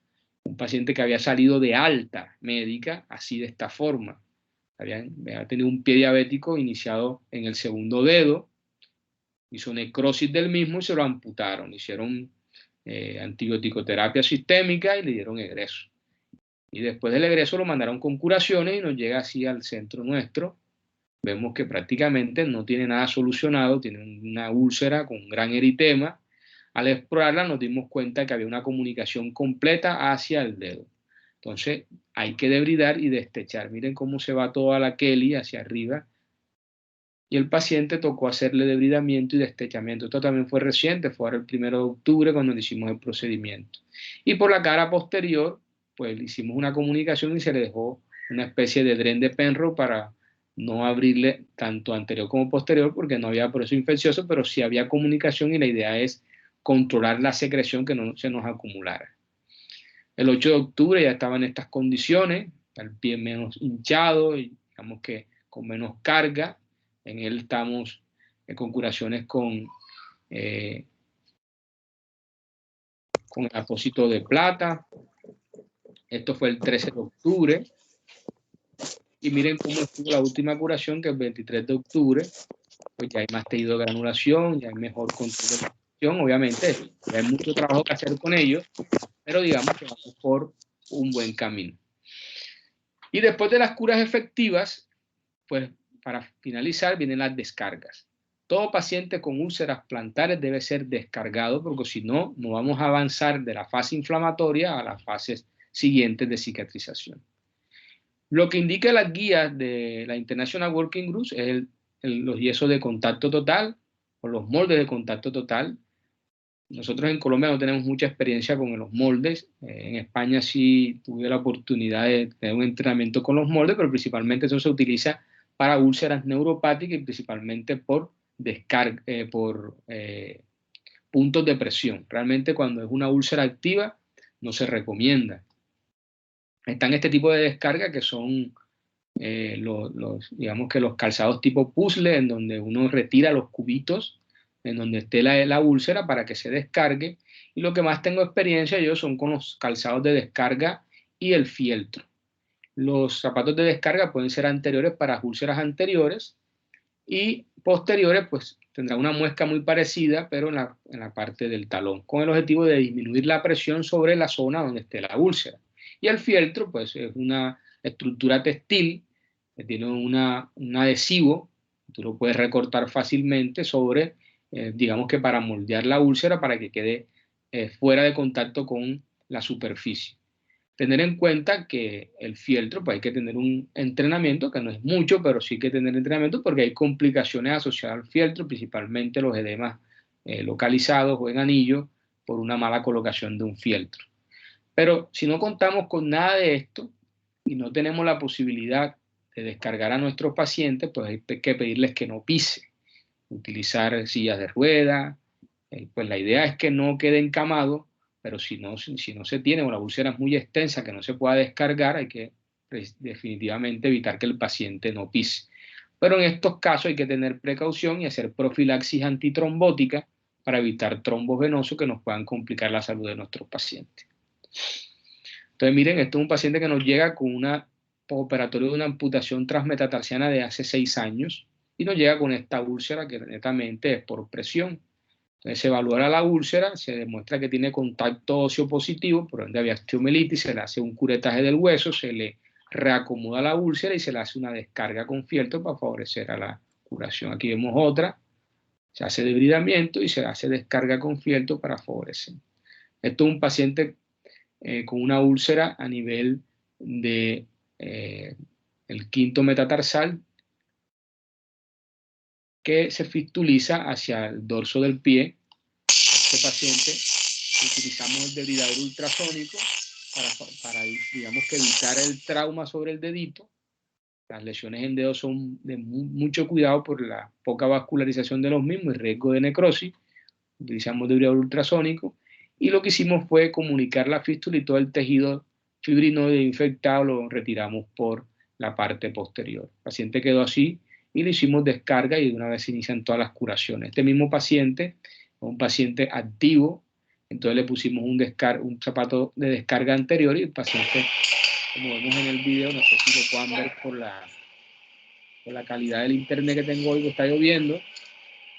Speaker 13: un paciente que había salido de alta médica, así de esta forma. Había tenido un pie diabético iniciado en el segundo dedo, hizo necrosis del mismo y se lo amputaron. Hicieron antibiótico-terapia sistémica y le dieron egreso. Y después del egreso lo mandaron con curaciones y nos llega así al centro nuestro. Vemos que prácticamente no tiene nada solucionado, tiene una úlcera con un gran eritema. Al explorarla nos dimos cuenta que había una comunicación completa hacia el dedo. Entonces hay que debridar y destechar. Miren cómo se va toda la Kelly hacia arriba. Y el paciente tocó hacerle debridamiento y destechamiento. Esto también fue reciente, fue ahora el 1 de octubre cuando le hicimos el procedimiento. Y por la cara posterior, pues le hicimos una comunicación y se le dejó una especie de dren de Penrose para no abrirle tanto anterior como posterior, porque no había proceso infeccioso, pero sí había comunicación y la idea es controlar la secreción, que no se nos acumulara. El 8 de octubre ya estaba en estas condiciones, el pie menos hinchado, y digamos que con menos carga. En él estamos con curaciones con el apósito de plata. Esto fue el 13 de octubre. Y miren cómo estuvo la última curación, que el 23 de octubre, pues ya hay más tejido de granulación, ya hay mejor control de la infección. Obviamente, hay mucho trabajo que hacer con ellos, pero digamos que vamos por un buen camino. Y después de las curas efectivas, pues para finalizar vienen las descargas. Todo paciente con úlceras plantares debe ser descargado, porque si no, no vamos a avanzar de la fase inflamatoria a las fases siguientes de cicatrización. Lo que indica las guías de la International Working Group es los yesos de contacto total o los moldes de contacto total. Nosotros en Colombia no tenemos mucha experiencia con los moldes. En España sí tuve la oportunidad de tener un entrenamiento con los moldes, pero principalmente eso se utiliza para úlceras neuropáticas y principalmente por descarga, puntos de presión. Realmente cuando es una úlcera activa no se recomienda. Están este tipo de descarga que son digamos que los calzados tipo puzzle, en donde uno retira los cubitos en donde esté la úlcera para que se descargue. Y lo que más tengo experiencia yo son con los calzados de descarga y el fieltro. Los zapatos de descarga pueden ser anteriores para úlceras anteriores y posteriores, pues tendrá una muesca muy parecida, pero en la parte del talón, con el objetivo de disminuir la presión sobre la zona donde esté la úlcera. Y el fieltro, pues es una estructura textil que tiene un adhesivo, tú lo puedes recortar fácilmente sobre, digamos que para moldear la úlcera para que quede fuera de contacto con la superficie. Tener en cuenta que el fieltro, pues hay que tener un entrenamiento, que no es mucho, pero sí hay que tener entrenamiento porque hay complicaciones asociadas al fieltro, principalmente los edemas localizados o en anillo por una mala colocación de un fieltro. Pero si no contamos con nada de esto y no tenemos la posibilidad de descargar a nuestros pacientes, pues hay que pedirles que no pise, utilizar sillas de rueda. Pues la idea es que no quede encamado, pero si no se tiene o la úlcera es muy extensa que no se pueda descargar, hay que definitivamente evitar que el paciente no pise. Pero en estos casos hay que tener precaución y hacer profilaxis antitrombótica para evitar trombos venosos que nos puedan complicar la salud de nuestros pacientes. Entonces miren, esto es un paciente que nos llega con una postoperatorio de una amputación transmetatarsiana de hace 6 años y nos llega con esta úlcera que netamente es por presión. Entonces se evalúa la úlcera, se demuestra que tiene contacto óseo positivo, por ende había osteomielitis, se le hace un curetaje del hueso, se le reacomoda la úlcera y se le hace una descarga con fieltro para favorecer a la curación. Aquí vemos otra, se hace debridamiento y se hace descarga con fieltro para favorecer. Esto es un paciente con una úlcera a nivel de el quinto metatarsal que se fistuliza hacia el dorso del pie. Este paciente utilizamos el debridador ultrasónico para digamos que evitar el trauma sobre el dedito. Las lesiones en dedo son de mucho cuidado por la poca vascularización de los mismos y riesgo de necrosis. Utilizamos debridador ultrasónico y lo que hicimos fue comunicar la fístula y todo el tejido fibrinoide infectado lo retiramos por la parte posterior. El paciente quedó así y le hicimos descarga y de una vez se inician todas las curaciones. Este mismo paciente es un paciente activo, entonces le pusimos un zapato de descarga anterior y el paciente, como vemos en el video, no sé si lo puedan ver por la calidad del internet que tengo hoy, que está lloviendo,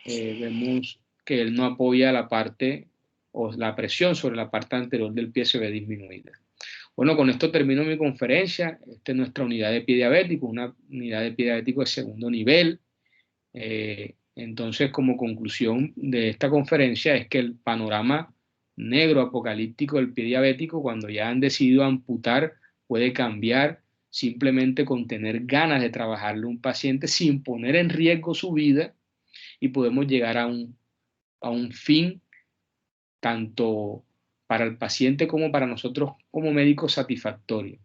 Speaker 13: vemos que él no apoya la parte o la presión sobre la parte anterior del pie se ve disminuida. Bueno, con esto termino mi conferencia. Esta es nuestra unidad de pie diabético, una unidad de pie diabético de segundo nivel. Entonces, como conclusión de esta conferencia es que el panorama negro apocalíptico del pie diabético, cuando ya han decidido amputar, puede cambiar simplemente con tener ganas de trabajarle a un paciente sin poner en riesgo su vida y podemos llegar a un fin tanto para el paciente como para nosotros como médicos satisfactorio,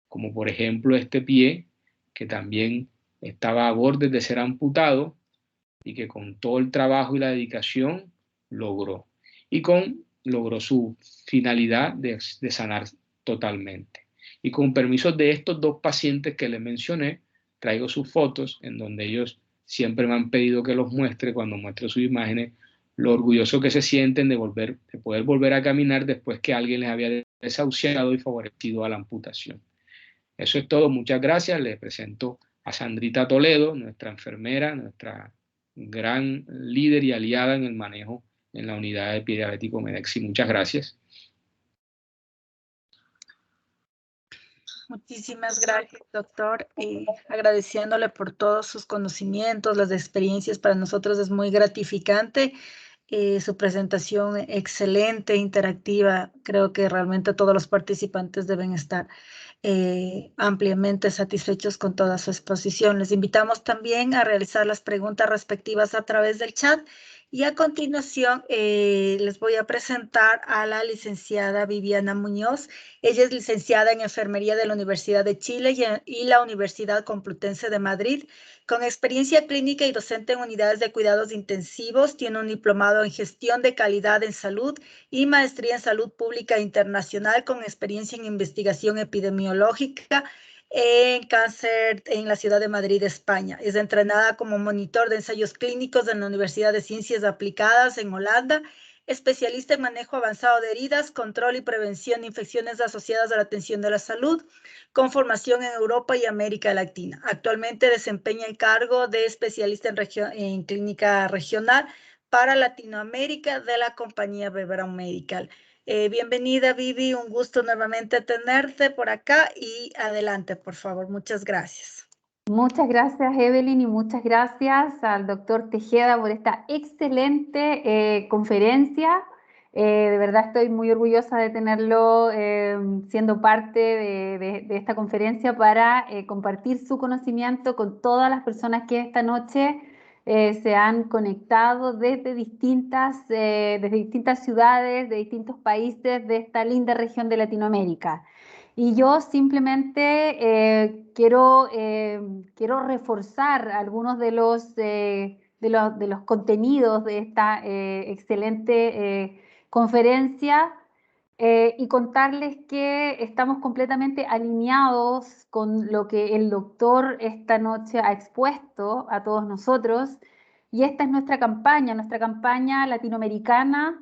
Speaker 13: como por ejemplo este pie que también estaba a borde de ser amputado y que con todo el trabajo y la dedicación logró su finalidad de sanar totalmente. Y con permiso de estos 2 pacientes que les mencioné, traigo sus fotos en donde ellos siempre me han pedido que los muestre cuando muestre sus imágenes, lo orgulloso que se sienten de poder volver a caminar después que alguien les había desahuciado y favorecido a la amputación. Eso es todo, muchas gracias. Les presento a Sandrita Toledo, nuestra enfermera, nuestra gran líder y aliada en el manejo en la unidad de pie diabético Medexi. Muchas gracias.
Speaker 1: Muchísimas gracias, doctor. Agradeciéndole por todos sus conocimientos, las experiencias, para nosotros es muy gratificante. Su presentación excelente, interactiva. Creo que realmente todos los participantes deben estar ampliamente satisfechos con toda su exposición. Les invitamos también a realizar las preguntas respectivas a través del chat. Y a continuación les voy a presentar a la licenciada Viviana Muñoz. Ella es licenciada en Enfermería de la Universidad de Chile y la Universidad Complutense de Madrid, con experiencia clínica y docente en unidades de cuidados intensivos. Tiene un diplomado en Gestión de Calidad en Salud y maestría en Salud Pública Internacional, con experiencia en investigación epidemiológica en cáncer en la ciudad de Madrid, España. Es entrenada como monitor de ensayos clínicos en la Universidad de Ciencias Aplicadas en Holanda, especialista en manejo avanzado de heridas, control y prevención de infecciones asociadas a la atención de la salud, con formación en Europa y América Latina. Actualmente desempeña el cargo de especialista en clínica regional para Latinoamérica de la compañía Beberán Medical. Bienvenida, Vivi, un gusto nuevamente tenerte por acá y adelante, por favor. Muchas gracias.
Speaker 5: Muchas gracias, Evelyn, y muchas gracias al doctor Tejeda por esta excelente conferencia. De verdad estoy muy orgullosa de tenerlo siendo parte de esta conferencia para compartir su conocimiento con todas las personas que esta noche se han conectado desde distintas ciudades, de distintos países de esta linda región de Latinoamérica. Y yo simplemente quiero reforzar algunos de los contenidos de esta excelente conferencia y contarles que estamos completamente alineados con lo que el doctor esta noche ha expuesto a todos nosotros. Y esta es nuestra campaña latinoamericana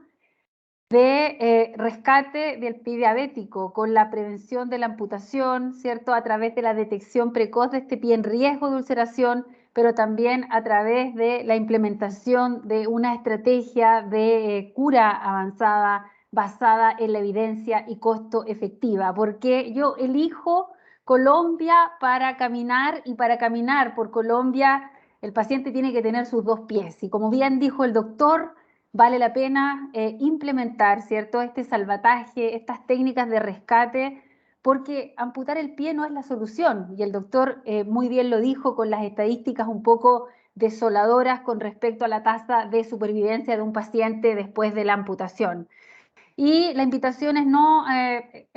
Speaker 5: de rescate del pie diabético con la prevención de la amputación, ¿cierto? A través de la detección precoz de este pie en riesgo de ulceración, pero también a través de la implementación de una estrategia de cura avanzada basada en la evidencia y costo efectiva. Porque yo elijo Colombia para caminar, y para caminar por Colombia el paciente tiene que tener sus dos pies. Y como bien dijo el doctor, vale la pena implementar, ¿cierto?, este salvataje, estas técnicas de rescate, porque amputar el pie no es la solución. Y el doctor muy bien lo dijo con las estadísticas un poco desoladoras con respecto a la tasa de supervivencia de un paciente después de la amputación. Y la invitación es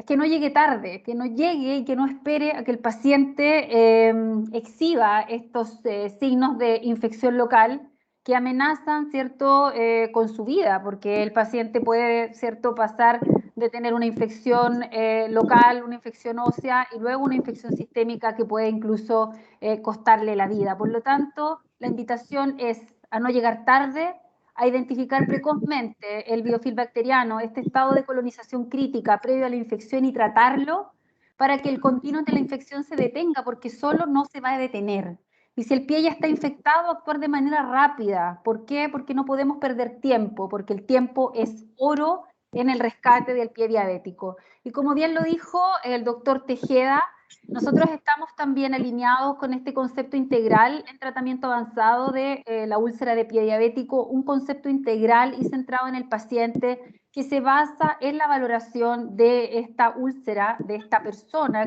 Speaker 5: que no llegue tarde, que no llegue y que no espere a que el paciente exhiba estos signos de infección local que amenazan, ¿cierto?, con su vida, porque el paciente puede, ¿cierto?, pasar de tener una infección local, una infección ósea y luego una infección sistémica que puede incluso costarle la vida. Por lo tanto, la invitación es a no llegar tarde, a identificar precozmente el biofilm bacteriano, este estado de colonización crítica previo a la infección, y tratarlo para que el continuo de la infección se detenga, porque solo no se va a detener. Y si el pie ya está infectado, actuar de manera rápida. ¿Por qué? Porque no podemos perder tiempo, porque el tiempo es oro en el rescate del pie diabético. Y como bien lo dijo el doctor Tejeda, nosotros estamos también alineados con este concepto integral en tratamiento avanzado de la úlcera de pie diabético, un concepto integral y centrado en el paciente que se basa en la valoración de esta úlcera, de esta persona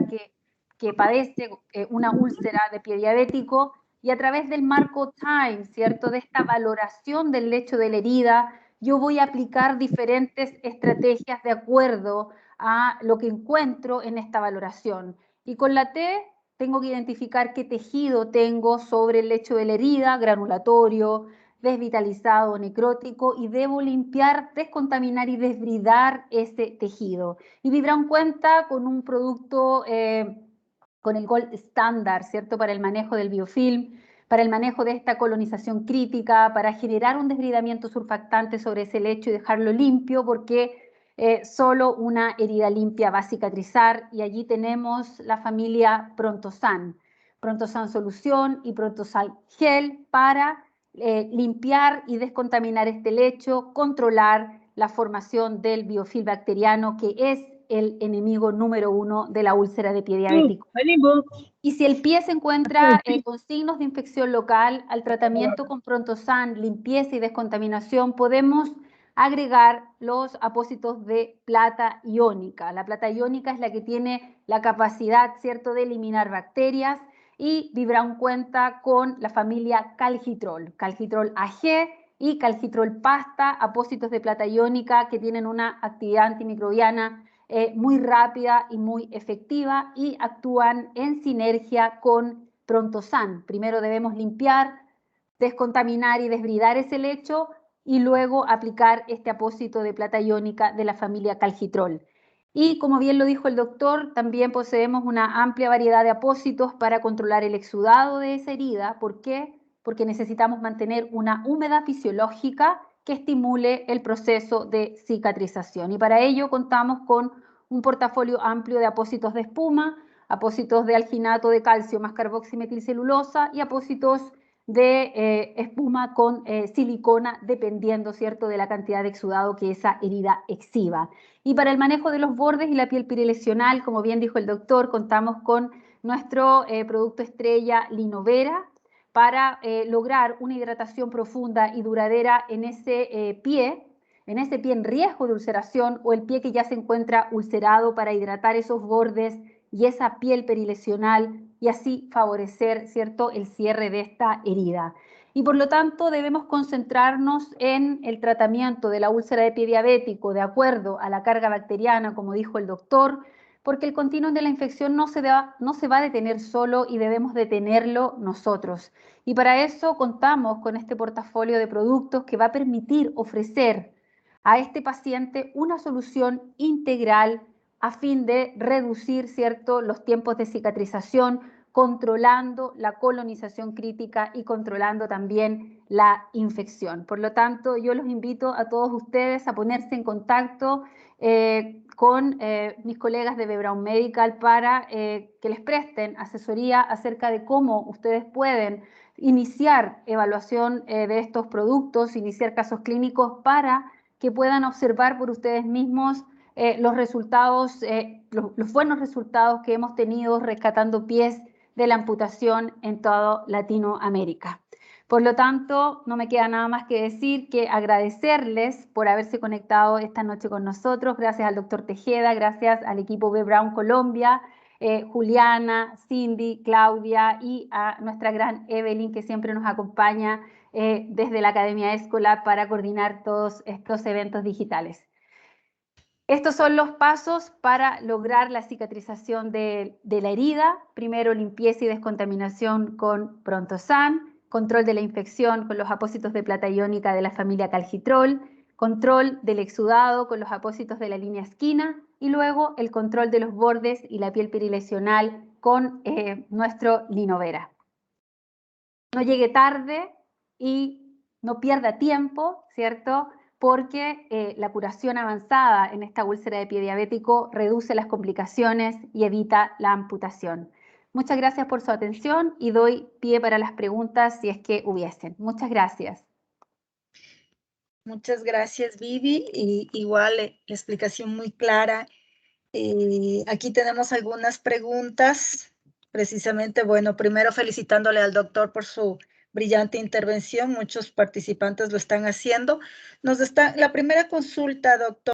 Speaker 5: que padece una úlcera de pie diabético, y a través del marco TIME, ¿cierto?, de esta valoración del lecho de la herida, yo voy a aplicar diferentes estrategias de acuerdo a lo que encuentro en esta valoración. Y con la T tengo que identificar qué tejido tengo sobre el lecho de la herida, granulatorio, desvitalizado, necrótico, y debo limpiar, descontaminar y desbridar ese tejido. Y Vibram cuenta con un producto, con el Gold Standard, ¿cierto?, para el manejo del biofilm, para el manejo de esta colonización crítica, para generar un desbridamiento surfactante sobre ese lecho y dejarlo limpio, porque solo una herida limpia va a cicatrizar, y allí tenemos la familia Prontosan. Prontosan Solución y Prontosan Gel para limpiar y descontaminar este lecho, controlar la formación del biofilm bacteriano, que es el enemigo número 1 de la úlcera de pie diabético. Y si el pie se encuentra con signos de infección local, al tratamiento con Prontosan, limpieza y descontaminación, podemos agregar los apósitos de plata iónica. La plata iónica es la que tiene la capacidad, ¿cierto?, de eliminar bacterias, y Vibram cuenta con la familia Calcitrol, Calcitrol AG y Calcitrol Pasta, apósitos de plata iónica que tienen una actividad antimicrobiana muy rápida y muy efectiva, y actúan en sinergia con Prontosan. Primero debemos limpiar, descontaminar y desbridar ese lecho, y luego aplicar este apósito de plata iónica de la familia Calcitrol. Y como bien lo dijo el doctor, también poseemos una amplia variedad de apósitos para controlar el exudado de esa herida. ¿Por qué? Porque necesitamos mantener una humedad fisiológica que estimule el proceso de cicatrización. Y para ello contamos con un portafolio amplio de apósitos de espuma, apósitos de alginato de calcio más carboximetilcelulosa y apósitos de espuma con silicona, dependiendo, ¿cierto?, de la cantidad de exudado que esa herida exhiba. Y para el manejo de los bordes y la piel perilesional, como bien dijo el doctor, contamos con nuestro producto estrella Linovera para lograr una hidratación profunda y duradera en ese pie en riesgo de ulceración o el pie que ya se encuentra ulcerado, para hidratar esos bordes y esa piel perilesional y así favorecer, ¿cierto?, el cierre de esta herida. Y por lo tanto debemos concentrarnos en el tratamiento de la úlcera de pie diabético de acuerdo a la carga bacteriana, como dijo el doctor, porque el continuum de la infección no se va a detener solo y debemos detenerlo nosotros. Y para eso contamos con este portafolio de productos que va a permitir ofrecer a este paciente una solución integral a fin de reducir, ¿cierto?, los tiempos de cicatrización, controlando la colonización crítica y controlando también la infección. Por lo tanto, yo los invito a todos ustedes a ponerse en contacto con mis colegas de B. Braun Medical para que les presten asesoría acerca de cómo ustedes pueden iniciar evaluación de estos productos, iniciar casos clínicos para que puedan observar por ustedes mismos los resultados, los buenos resultados que hemos tenido rescatando pies de la amputación en toda Latinoamérica. Por lo tanto, no me queda nada más que decir que agradecerles por haberse conectado esta noche con nosotros. Gracias al doctor Tejeda, gracias al equipo B. Braun Colombia, Juliana, Cindy, Claudia y a nuestra gran Evelyn, que siempre nos acompaña desde la Academia Escolab para coordinar todos estos eventos digitales. Estos son los pasos para lograr la cicatrización de la herida. Primero, limpieza y descontaminación con Prontosan, control de la infección con los apósitos de plata iónica de la familia Calcitrol, control del exudado con los apósitos de la línea esquina y luego el control de los bordes y la piel perilesional con nuestro Linovera. No llegue tarde y no pierda tiempo, ¿cierto?, porque la curación avanzada en esta úlcera de pie diabético reduce las complicaciones y evita la amputación. Muchas gracias por su atención y doy pie para las preguntas si es que hubiesen. Muchas gracias.
Speaker 1: Muchas gracias, Vivi. Y igual la explicación muy clara. Aquí tenemos algunas preguntas. Precisamente, bueno, primero felicitándole al doctor por su brillante intervención. Muchos participantes lo están haciendo. La primera consulta, doctor.